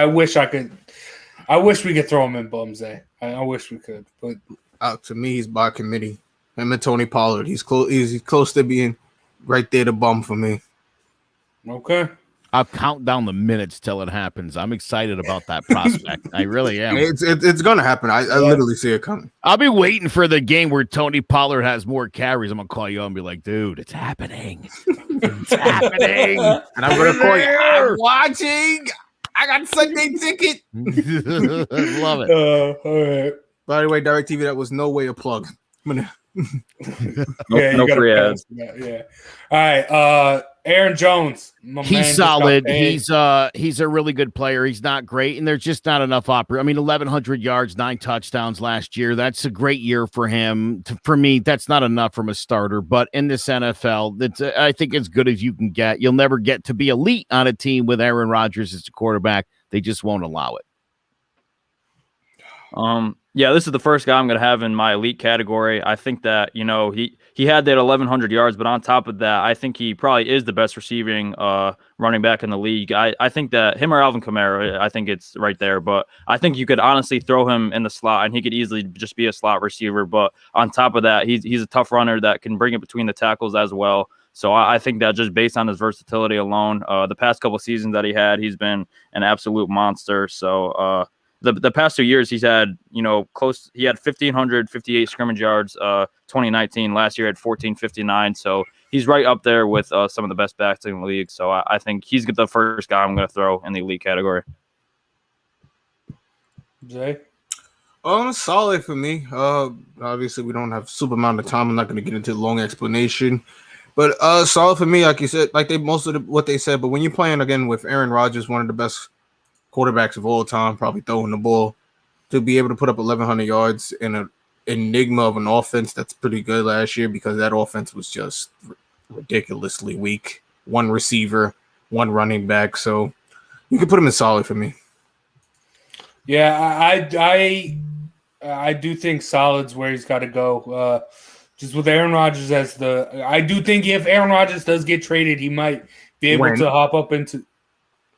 wish we could throw him in bums. I wish we could, but To me, he's by committee. Him and Tony Pollard. He's close to being right there to bum for me. Okay. I'll count down the minutes till it happens. I'm excited about that prospect. I really am. It's gonna happen. I literally see it coming. I'll be waiting for the game where Tony Pollard has more carries. I'm gonna call you up and be like, dude, it's happening. It's happening. And I'm gonna call you. I'm watching. I got Sunday ticket. Love it. All right. By the way, DirecTV, that was no way a plug. No free ads. Yeah. All right. Aaron Jones. He's solid. He's a really good player. He's not great, and there's just not enough I mean, 1,100 yards, 9 touchdowns last year. That's a great year for him. For me, that's not enough from a starter. But in this NFL, I think as good as you can get. You'll never get to be elite on a team with Aaron Rodgers as the quarterback. They just won't allow it. Yeah, this is the first guy I'm going to have in my elite category. I think that, he had that 1,100 yards, but on top of that, I think he probably is the best receiving running back in the league. I think that him or Alvin Kamara, I think it's right there, but I think you could honestly throw him in the slot and he could easily just be a slot receiver. But on top of that, he's a tough runner that can bring it between the tackles as well. So I think that just based on his versatility alone, the past couple of seasons that he had, he's been an absolute monster. So, The past 2 years, he's had, he had 1,558 scrimmage yards, 2019. Last year, had 1,459. So he's right up there with some of the best backs in the league. So I think he's the first guy I'm going to throw in the elite category. Jay? Solid for me. Obviously, we don't have super amount of time. I'm not going to get into a long explanation. But solid for me, like you said, like what they said. But when you're playing, again, with Aaron Rodgers, one of the best quarterbacks of all time, probably throwing the ball, to be able to put up 1,100 yards in an enigma of an offense that's pretty good last year, because that offense was just ridiculously weak. One receiver, one running back. So you can put him in solid for me. Yeah, I do think solid's where he's got to go. Just with Aaron Rodgers I do think if Aaron Rodgers does get traded, he might be able to hop up into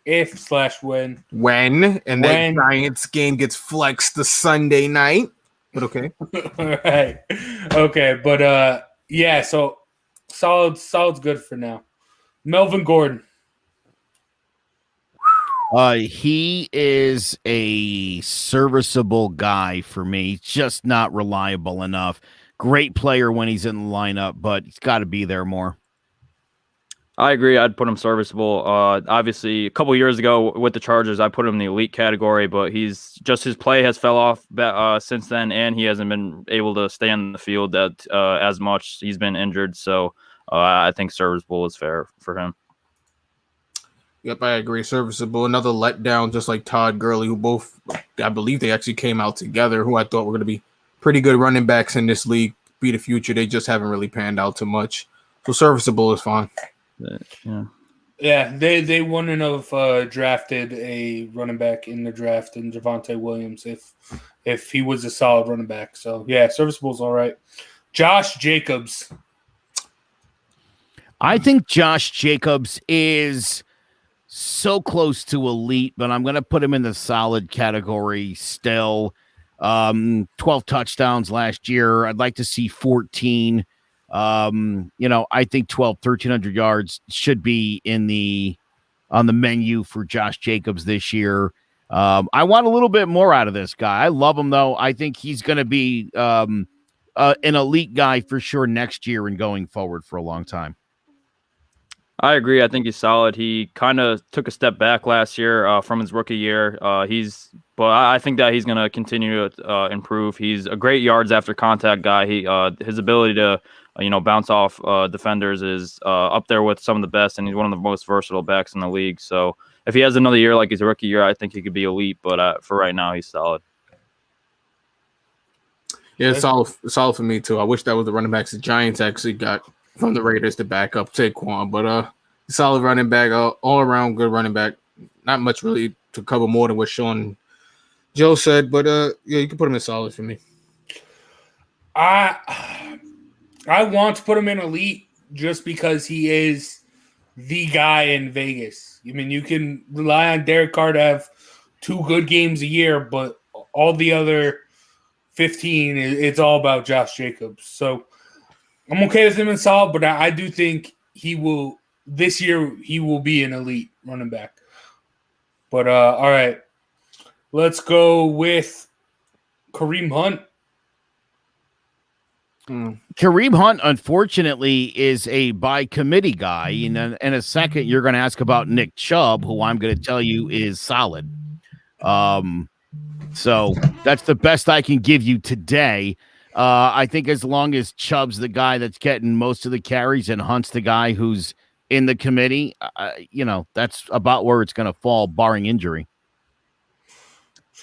when that Giants game gets flexed to Sunday night. But okay. All right. Okay, but yeah, so solid's good for now. Melvin Gordon. He is a serviceable guy for me, just not reliable enough. Great player when he's in the lineup, but he's got to be there more. I agree. I'd put him serviceable. Obviously, a couple years ago with the Chargers, I put him in the elite category, but his play has fell off since then, and he hasn't been able to stay on the field as much. He's been injured, so I think serviceable is fair for him. Yep, I agree. Serviceable. Another letdown, just like Todd Gurley, who both, I believe they actually came out together, who I thought were going to be pretty good running backs in this league, be the future. They just haven't really panned out too much. So serviceable is fine. Yeah, they wouldn't have drafted a running back in the draft in Javonte Williams if he was a solid running back. So, yeah, serviceable is all right. Josh Jacobs. I think Josh Jacobs is so close to elite, but I'm going to put him in the solid category still. 12 touchdowns last year. I'd like to see 14. I think 1,300 yards should be on the menu for Josh Jacobs this year. I want a little bit more out of this guy. I love him though. I think he's going to be an elite guy for sure next year and going forward for a long time. I agree. I think he's solid. He kind of took a step back last year from his rookie year. But I think that he's going to continue to improve. He's a great yards after contact guy. His ability to bounce off defenders is up there with some of the best, and he's one of the most versatile backs in the league. So if he has another year like his rookie year, I think he could be elite. But for right now, he's solid. Yeah, it's solid for me too. I wish that was the running backs the Giants actually got from the Raiders to back up Saquon, but solid running back, all around good running back. Not much really to cover more than what Sean Joe said, but yeah, you can put him in solid for me. I want to put him in elite just because he is the guy in Vegas. I mean, you can rely on Derek Carr to have 2 good games a year, but all the other 15, it's all about Josh Jacobs. So I'm okay with him in solid, but I do think this year he will be an elite running back. But all right, let's go with Kareem Hunt. Kareem Hunt, unfortunately, is a by committee guy. In a second, you're going to ask about Nick Chubb, who I'm going to tell you is solid. So that's the best I can give you today. I think as long as Chubb's the guy that's getting most of the carries and Hunt's the guy who's in the committee, that's about where it's going to fall, barring injury.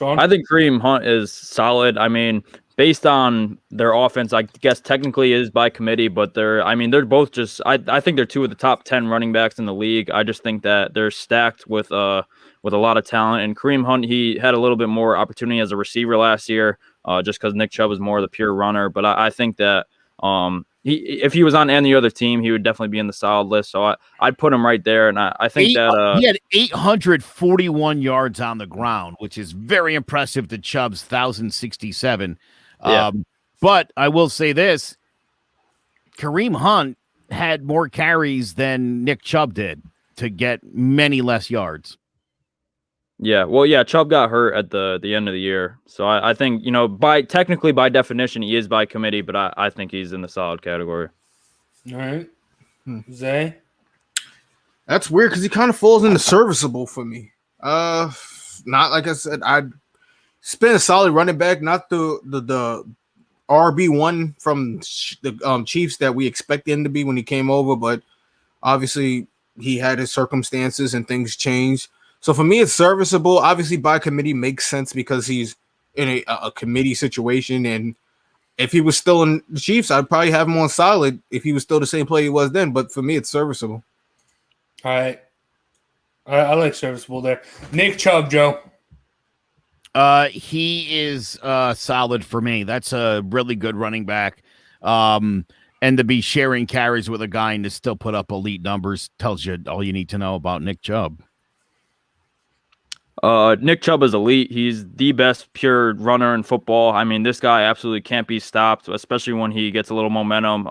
I think Kareem Hunt is solid. I mean, based on their offense, I guess technically is by committee, but they're both just. I think they're 2 of the top 10 running backs in the league. I just think that they're stacked with a lot of talent. And Kareem Hunt, he had a little bit more opportunity as a receiver last year, just because Nick Chubb was more of the pure runner. But I think that if he was on any other team, he would definitely be in the solid list. So I'd put him right there. And I think he had 841 yards on the ground, which is very impressive to Chubb's 1,067. Yeah. But I will say this, Kareem Hunt had more carries than Nick Chubb did to get many less yards. Yeah, well, yeah, Chubb got hurt at the end of the year. So I think, by definition, he is by committee, but I think he's in the solid category. All right. Zay? That's weird because he kind of falls into serviceable for me. Not like I said, I'd spend a solid running back, not the RB1 from the Chiefs that we expected him to be when he came over, but obviously he had his circumstances and things changed. So for me, it's serviceable. Obviously, by committee makes sense because he's in a committee situation. And if he was still in the Chiefs, I'd probably have him on solid if he was still the same player he was then. But for me, it's serviceable. All right. I like serviceable there. Nick Chubb, Joe. He is solid for me. That's a really good running back. And to be sharing carries with a guy and to still put up elite numbers tells you all you need to know about Nick Chubb. Nick Chubb is elite. He's the best pure runner in football. I mean, this guy absolutely can't be stopped, especially when he gets a little momentum.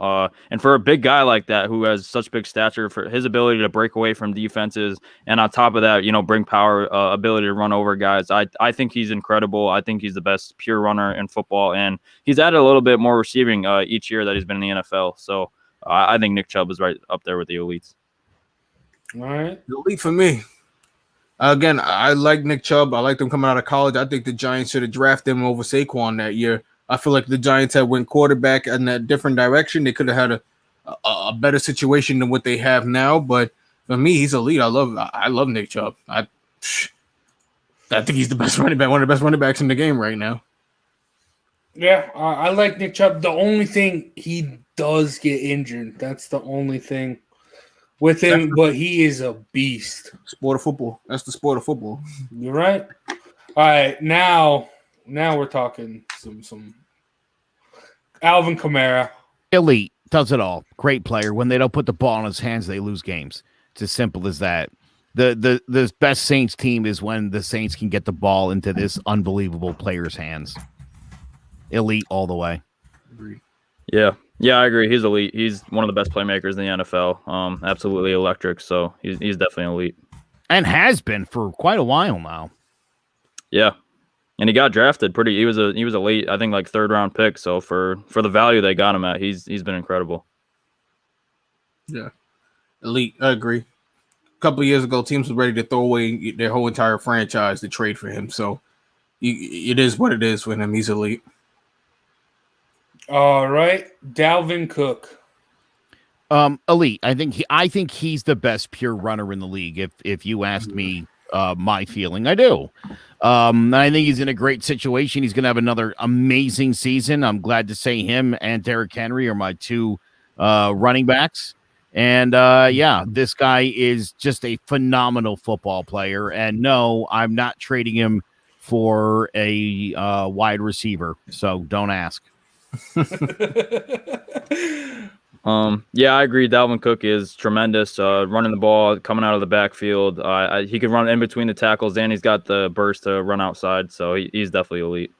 And for a big guy like that who has such big stature, for his ability to break away from defenses, and on top of that, bring power, ability to run over guys, I think he's incredible. I think he's the best pure runner in football, and he's added a little bit more receiving each year that he's been in the NFL. So I think Nick Chubb is right up there with the elites. All right. Elite for me. Again, I like Nick Chubb. I liked him coming out of college. I think the Giants should have drafted him over Saquon that year. I feel like the Giants had went quarterback in a different direction. They could have had a better situation than what they have now. But for me, he's elite. I love Nick Chubb. I think he's the best running back, one of the best running backs in the game right now. Yeah, I like Nick Chubb. The only thing, he does get injured. That's the only thing with him, but he is a beast. Sport of football. That's the sport of football. You're right. All right, now we're talking some Alvin Kamara. Elite, does it all. Great player. When they don't put the ball in his hands, they lose games. It's as simple as that. The best Saints team is when the Saints can get the ball into this unbelievable player's hands. Elite all the way. Yeah, I agree. He's elite. He's one of the best playmakers in the NFL. Absolutely electric. So he's definitely elite, and has been for quite a while now. Yeah, and he got drafted pretty. He was a late, I think, like 3rd round pick. So for the value they got him at, he's been incredible. Yeah, elite. I agree. A couple of years ago, teams were ready to throw away their whole entire franchise to trade for him. So it is what it is for him. He's elite. All right, Dalvin Cook. Elite. I think he's the best pure runner in the league. If you asked me my feeling, I do. I think he's in a great situation. He's going to have another amazing season. I'm glad to say him and Derrick Henry are my 2 running backs. And this guy is just a phenomenal football player. And no, I'm not trading him for a wide receiver. So don't ask. Yeah, I agree. Dalvin Cook is tremendous. Running the ball, coming out of the backfield. He can run in between the tackles, and he's got the burst to run outside. So he's definitely elite.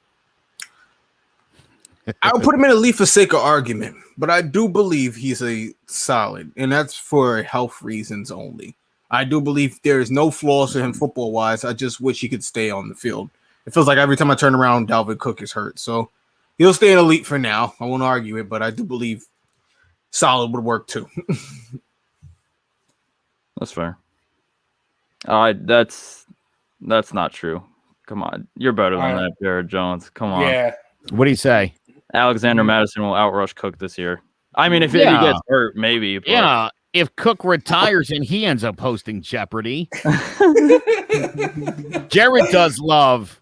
I would put him in elite for sake of argument, but I do believe he's a solid, and that's for health reasons only. I do believe there is no flaws to him football-wise. I just wish he could stay on the field. It feels like every time I turn around, Dalvin Cook is hurt. So he'll stay in elite for now. I won't argue it, but I do believe solid would work too. That's fair. That's not true. Come on. You're better than that, Jared Jones. Come on. Yeah. What do you say? Alexander Madison will outrush Cook this year. I mean, if he gets hurt, maybe. But... Yeah, if Cook retires and he ends up hosting Jeopardy. Jared does love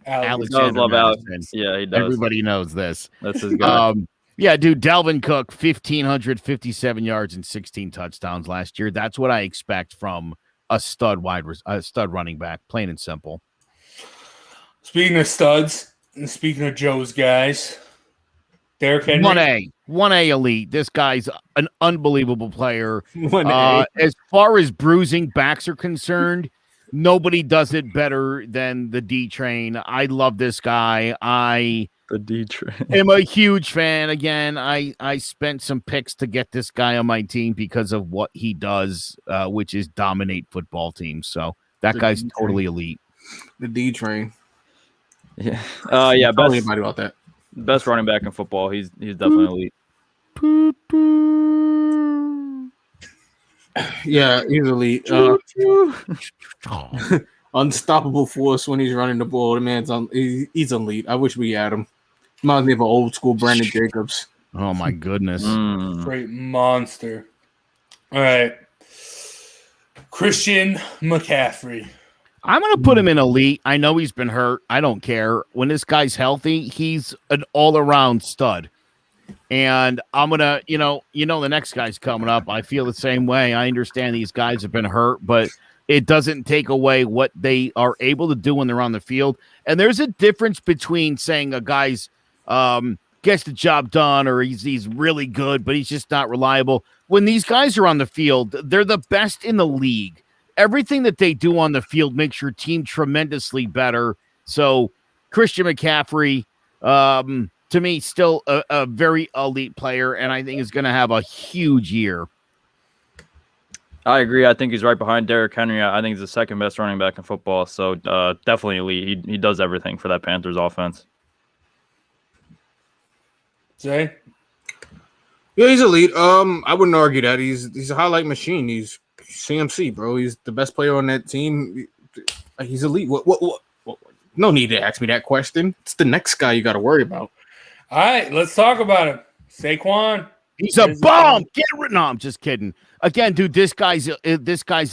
Alexander Madison. Yeah, he does. Everybody knows this. That's his guy. Yeah, dude, Dalvin Cook, 1,557 yards and 16 touchdowns last year. That's what I expect from a stud running back, plain and simple. Speaking of studs, and speaking of Joe's guys, Derrick Henry. 1A elite. This guy's an unbelievable player. 1A. As far as bruising backs are concerned, nobody does it better than the D Train. I love this guy. The D Train. I'm a huge fan. Again, I spent some picks to get this guy on my team because of what he does, which is dominate football teams. So that guy's totally elite. The D Train. Yeah. Tell anybody about that. Best running back in football. He's definitely elite. Yeah, he's elite. Unstoppable force when he's running the ball. The man's he's elite. I wish we had him. Reminds me of an old school Brandon Jacobs. Oh my goodness. Great monster. All right. Christian McCaffrey. I'm going to put him in elite. I know he's been hurt. I don't care. When this guy's healthy, he's an all-around stud. And I'm going to, the next guy's coming up. I feel the same way. I understand these guys have been hurt, but it doesn't take away what they are able to do when they're on the field. And there's a difference between saying a guy's gets the job done or he's really good, but he's just not reliable. When these guys are on the field, they're the best in the league. Everything that they do on the field makes your team tremendously better. So Christian McCaffrey, to me, still a very elite player, and I think is going to have a huge year. I agree. I think he's right behind Derrick Henry. I think he's the second best running back in football. So definitely elite. He does everything for that Panthers offense. Zay? Yeah, he's elite. I wouldn't argue that. He's a highlight machine. He's CMC, bro. He's the best player on that team. He's elite. What? No need to ask me that question. It's the next guy you got to worry about. All right, let's talk about him. Saquon. He's a bomb. Get rid. No, I'm just kidding. Again, dude, this guy's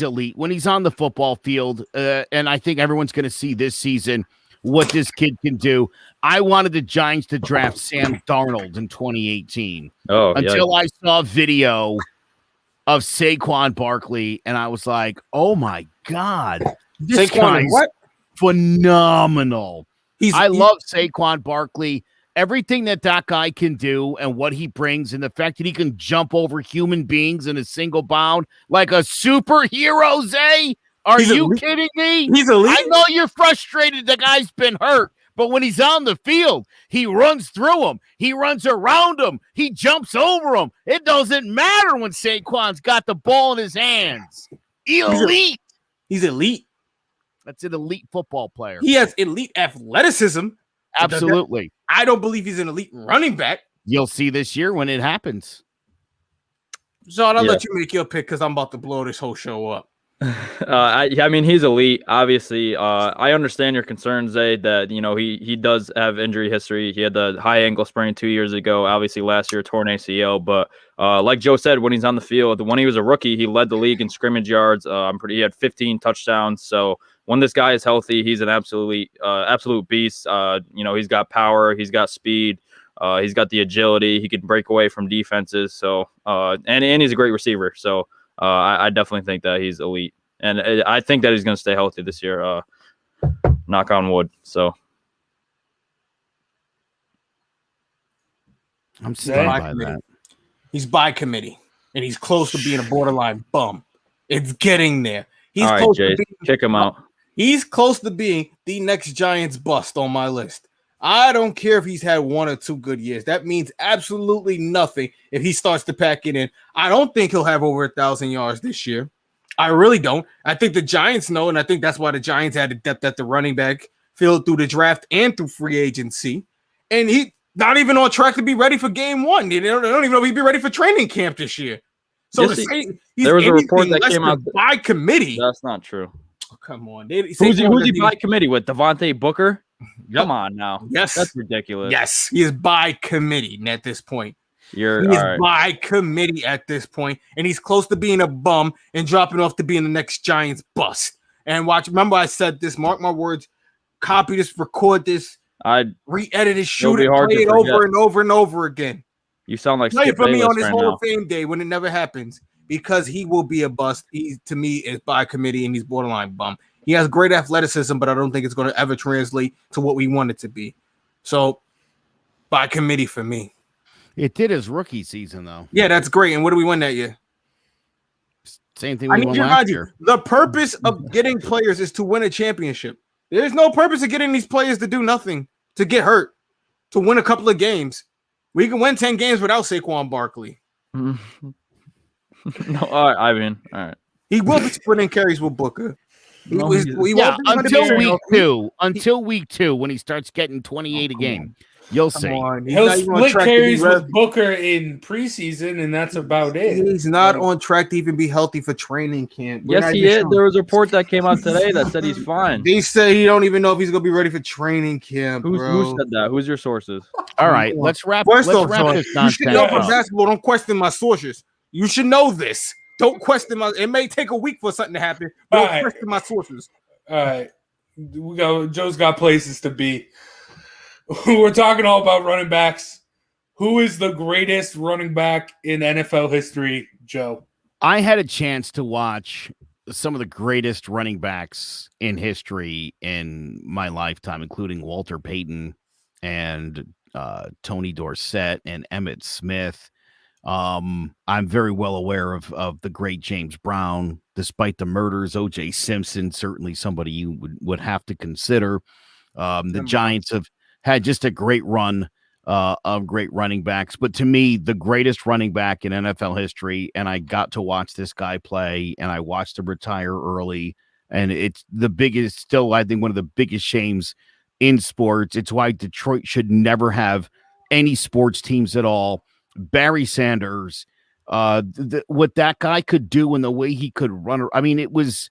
elite when he's on the football field, and I think everyone's going to see this season what this kid can do. I wanted the Giants to draft Sam Darnold in 2018 until I saw a video of Saquon Barkley, and I was like, "Oh my god, this guy's phenomenal." I love Saquon Barkley. Everything that guy can do and what he brings, and the fact that he can jump over human beings in a single bound like a superhero, Zay. Are you kidding me? He's elite. I know you're frustrated. The guy's been hurt, but when he's on the field, he runs through them. He runs around them. He jumps over them. It doesn't matter when Saquon's got the ball in his hands. Elite. He's elite. That's an elite football player. He has elite athleticism. Absolutely. I don't believe he's an elite running back. You'll see this year when it happens. John, I'll let you make your pick because I'm about to blow this whole show up. I mean, he's elite. Obviously, I understand your concerns, Zay, that he does have injury history. He had the high ankle sprain 2 years ago. Obviously, last year torn ACL. But like Joe said, when he's on the field, when he was a rookie, he led the league in scrimmage yards. He had 15 touchdowns. So when this guy is healthy, he's an absolute beast. He's got power, he's got speed, he's got the agility. He can break away from defenses. So and he's a great receiver. So. I definitely think that he's elite, and I think that he's going to stay healthy this year. Knock on wood. So I'm standing by that. He's by committee, and he's close to being a borderline bum. It's getting there. He's all right, close Jay, kick him out. He's close to being the next Giants bust on my list. I don't care if he's had 1 or 2 good years. That means absolutely nothing if he starts to pack it in. I don't think he'll have over 1,000 yards this year. I really don't. I think the Giants know, and I think that's why the Giants had the depth at the running back field through the draft and through free agency. And he's not even on track to be ready for game 1. They don't even know if he'd be ready for training camp this year. So there was a report that came out by committee. That's not true. Oh, come on. Who's he by committee with? Devontae Booker? Come on now. Yes. That's ridiculous. Yes. He is by committee at this point. He is by committee at this point, and he's close to being a bum and dropping off to being the next Giants bust. And remember I said this, mark my words, copy this, record this, re-edit it, shoot it, play it over and over and over again. You sound like play it for me on his Hall of Fame day when it never happens, because he will be a bust. He, to me, is by committee, and he's borderline bum. He has great athleticism, but I don't think it's going to ever translate to what we want it to be. So, by committee for me. It did his rookie season, though. Yeah, that's great. And what did we win that year? Same thing we won last year. The purpose of getting players is to win a championship. There's no purpose of getting these players to do nothing, to get hurt, to win a couple of games. We can win 10 games without Saquon Barkley. No, all right, Ivan. All right. He will be splitting carries with Booker. Until week two, when he starts getting 28 a game, you'll see. He'll split carries with Booker in preseason, and that's about it. He's not on track to even be healthy for training camp. Yes, he is. There was a report that came out today that said he's fine. They say he don't even know if he's gonna be ready for training camp. Who said that? Who's your sources? All right, let's wrap this nonsense. You should know from basketball. Don't question my sources. You should know this. Don't question my. It may take a week for something to happen, but don't question my sources. All right, Joe's got places to be. We're talking all about running backs. Who is the greatest running back in NFL history, Joe? I had a chance to watch some of the greatest running backs in history in my lifetime, including Walter Payton and Tony Dorsett and Emmitt Smith. I'm very well aware of the great James Brown, despite the murders. O.J. Simpson, certainly somebody you would have to consider. The Giants have had just a great run of great running backs. But to me, the greatest running back in NFL history, and I got to watch this guy play, and I watched him retire early, and it's the biggest, still, I think, one of the biggest shames in sports. It's why Detroit should never have any sports teams at all. Barry Sanders, What that guy could do and the way he could run. I mean, it was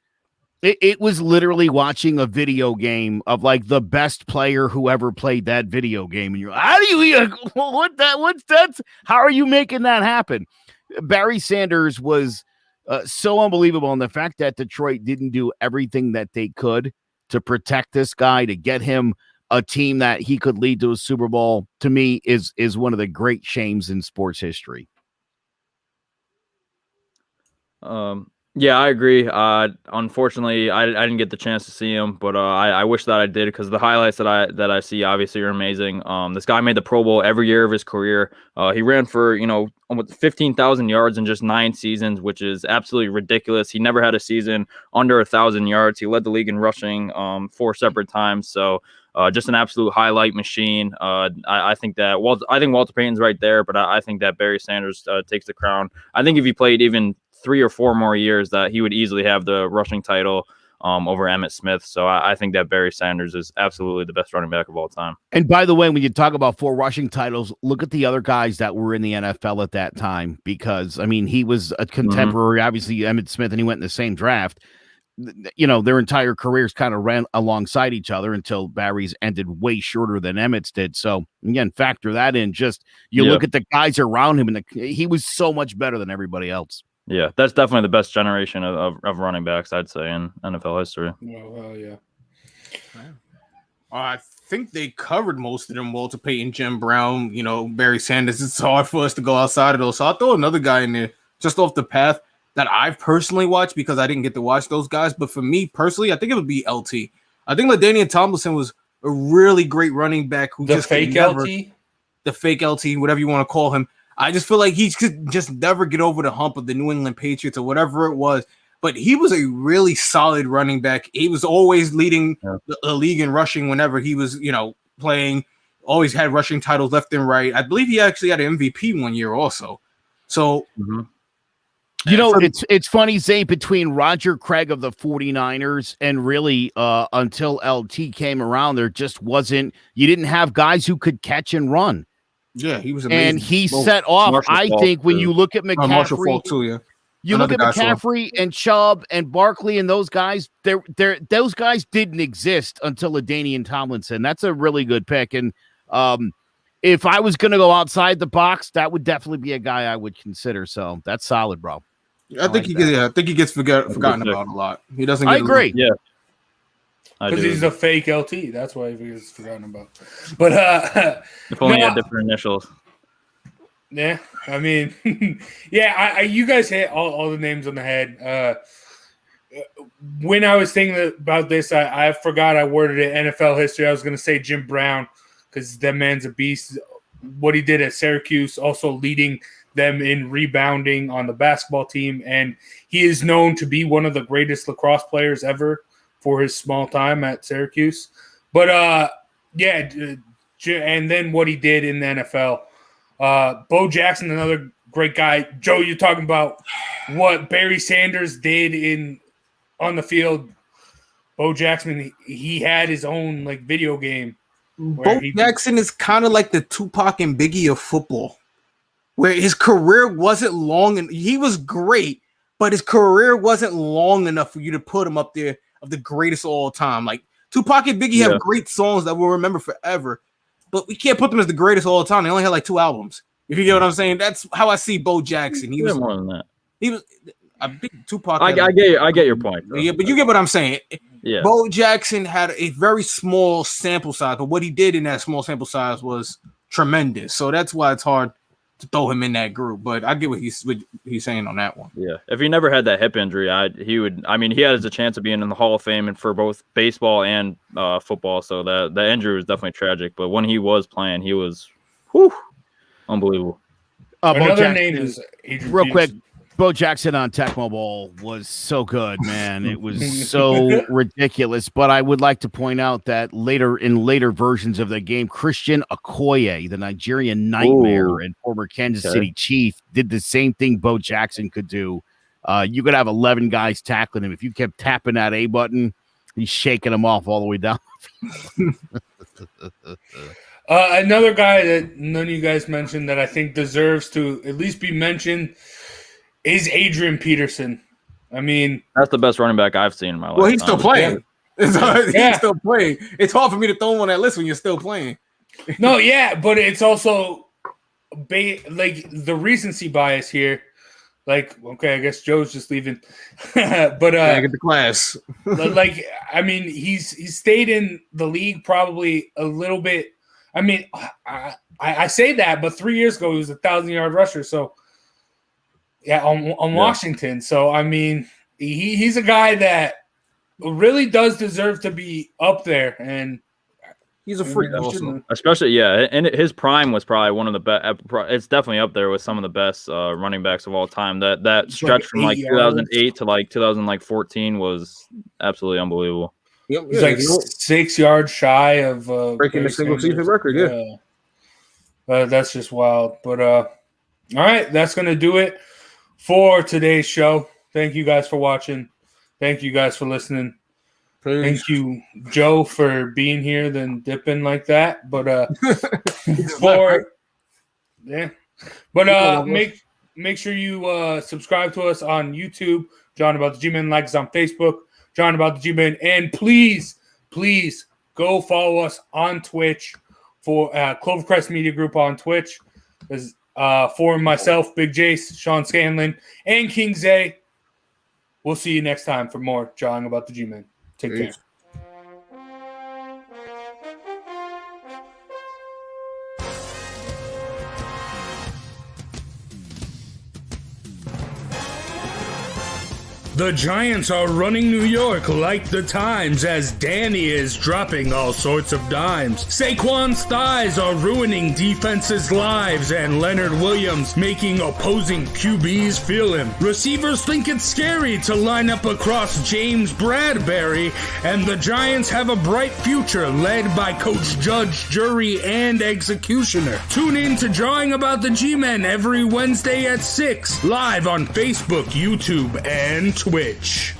literally watching a video game of like the best player who ever played that video game. And you're like, how do you, what's that? How are you making that happen? Barry Sanders was so unbelievable. And the fact that Detroit didn't do everything that they could to protect this guy, to get him a team that he could lead to a Super Bowl, to me is one of the great shames in sports history. Yeah, I agree. Unfortunately, I didn't get the chance to see him, but I wish that I did, because the highlights that I see obviously are amazing. This guy made the Pro Bowl every year of his career. He ran for almost 15,000 yards in just 9 seasons, which is absolutely ridiculous. He never had a season under 1,000 yards. He led the league in rushing 4 separate times. So just an absolute highlight machine. I think Walter Payton's right there, but I think that Barry Sanders takes the crown. I think if he played even 3 or 4 more years, that he would easily have the rushing title over Emmitt Smith. So I think that Barry Sanders is absolutely the best running back of all time. And by the way, when you talk about 4 rushing titles, look at the other guys that were in the NFL at that time, because I mean, he was a contemporary, obviously Emmitt Smith, and he went in the same draft. Their entire careers kind of ran alongside each other until Barry's ended way shorter than Emmitt's did. So again, factor that in. Just look at the guys around him, and he was so much better than everybody else. Yeah, that's definitely the best generation of running backs, I'd say, in NFL history. Well, yeah. I think they covered most of them. Walter Payton, Jim Brown, Barry Sanders. It's hard for us to go outside of those. So I'll throw another guy in there just off the path that I've personally watched, because I didn't get to watch those guys. But for me personally, I think it would be LT. I think LaDainian Tomlinson was a really great running back who the fake LT, whatever you want to call him. I just feel like he could just never get over the hump of the New England Patriots or whatever it was. But he was a really solid running back. He was always leading the league in rushing whenever he was, playing. Always had rushing titles left and right. I believe he actually had an MVP one year also. So, it's funny, Zay, between Roger Craig of the 49ers and really until LT came around, there just wasn't – you didn't have guys who could catch and run. Yeah, he was amazing. And he set off, I think, when you look at McCaffrey. Marshall Faulk too, yeah. You look at McCaffrey and Chubb and Barkley and those guys, those guys didn't exist until LaDainian Tomlinson. That's a really good pick. And if I was going to go outside the box, that would definitely be a guy I would consider. So that's solid, bro. I think he gets forgotten about a lot. He doesn't. I agree. Yeah. Because he's a fake LT. That's why he gets forgotten about. But if only he had different initials. Yeah, I mean, you guys hit all the names on the head. When I was thinking about this, I forgot I worded it NFL history. I was going to say Jim Brown, because that man's a beast. What he did at Syracuse, also leading them in rebounding on the basketball team. And he is known to be one of the greatest lacrosse players ever for his small time at Syracuse. But, and then what he did in the NFL. Bo Jackson, another great guy. Joe, you're talking about what Barry Sanders did on the field. Bo Jackson, he had his own video game. Bo Jackson is kind of like the Tupac and Biggie of football, where his career wasn't long, and he was great, but his career wasn't long enough for you to put him up there of the greatest of all time. Like Tupac and Biggie have great songs that we'll remember forever, but we can't put them as the greatest of all time. They only had 2 albums. If you get what I'm saying, that's how I see Bo Jackson. He was more than that. He was a big Tupac. I get your point. Yeah, but you get what I'm saying. Yeah. Bo Jackson had a very small sample size, but what he did in that small sample size was tremendous. So that's why it's hard to throw him in that group. But I get what he's saying on that one. Yeah. If he never had that hip injury, he had a chance of being in the Hall of Fame and for both baseball and football. So the injury was definitely tragic. But when he was playing, he was unbelievable. Another name is real quick. Bo Jackson on Tecmo Bowl was so good, man. It was so ridiculous. But I would like to point out that later versions of the game, Christian Okoye, the Nigerian Nightmare and former Kansas City Chief, did the same thing Bo Jackson could do. You could have 11 guys tackling him. If you kept tapping that A button, he's shaking them off all the way down. Another guy that none of you guys mentioned that I think deserves to at least be mentioned is Adrian Peterson. I mean, That's the best running back I've seen in my life. Well, he's still playing. He's still playing. It's hard for me to throw him on that list when you're still playing. no, yeah, but it's also like the recency bias here. Like, okay, I guess Joe's just leaving, but Back at the class. like, I mean, he's stayed in the league probably a little bit. I mean, I say that, but 3 years ago he was a 1,000-yard rusher. So, yeah, on Washington. So, I mean, he's a guy that really does deserve to be up there, and He's a freak, also. Especially, and his prime was probably one of the best. It's definitely up there with some of the best running backs of all time. That stretch from 2008 to 2014 was absolutely unbelievable. Yep, he's like 6 yards shy of breaking the single season record. That's just wild. But all right, that's gonna do it for today's show. Thank you guys for watching. Thank you guys for listening. Thank you, Joe, for being here, then dipping like that. But make sure you subscribe to us on YouTube, John About the G-Men, like us on Facebook, John About the G-Men, and please go follow us on Twitch for Clovercrest Media Group on Twitch. For myself, Big Jace, Sean Scanlon, and King Zay. We'll see you next time for more John About the G-Men. Take care. The Giants are running New York like the Times as Danny is dropping all sorts of dimes. Saquon's thighs are ruining defenses' lives and Leonard Williams making opposing QBs feel him. Receivers think it's scary to line up across James Bradbury, and the Giants have a bright future led by Coach Judge, Jury, and Executioner. Tune in to Drawing About the G-Men every Wednesday at 6, live on Facebook, YouTube, and Twitch.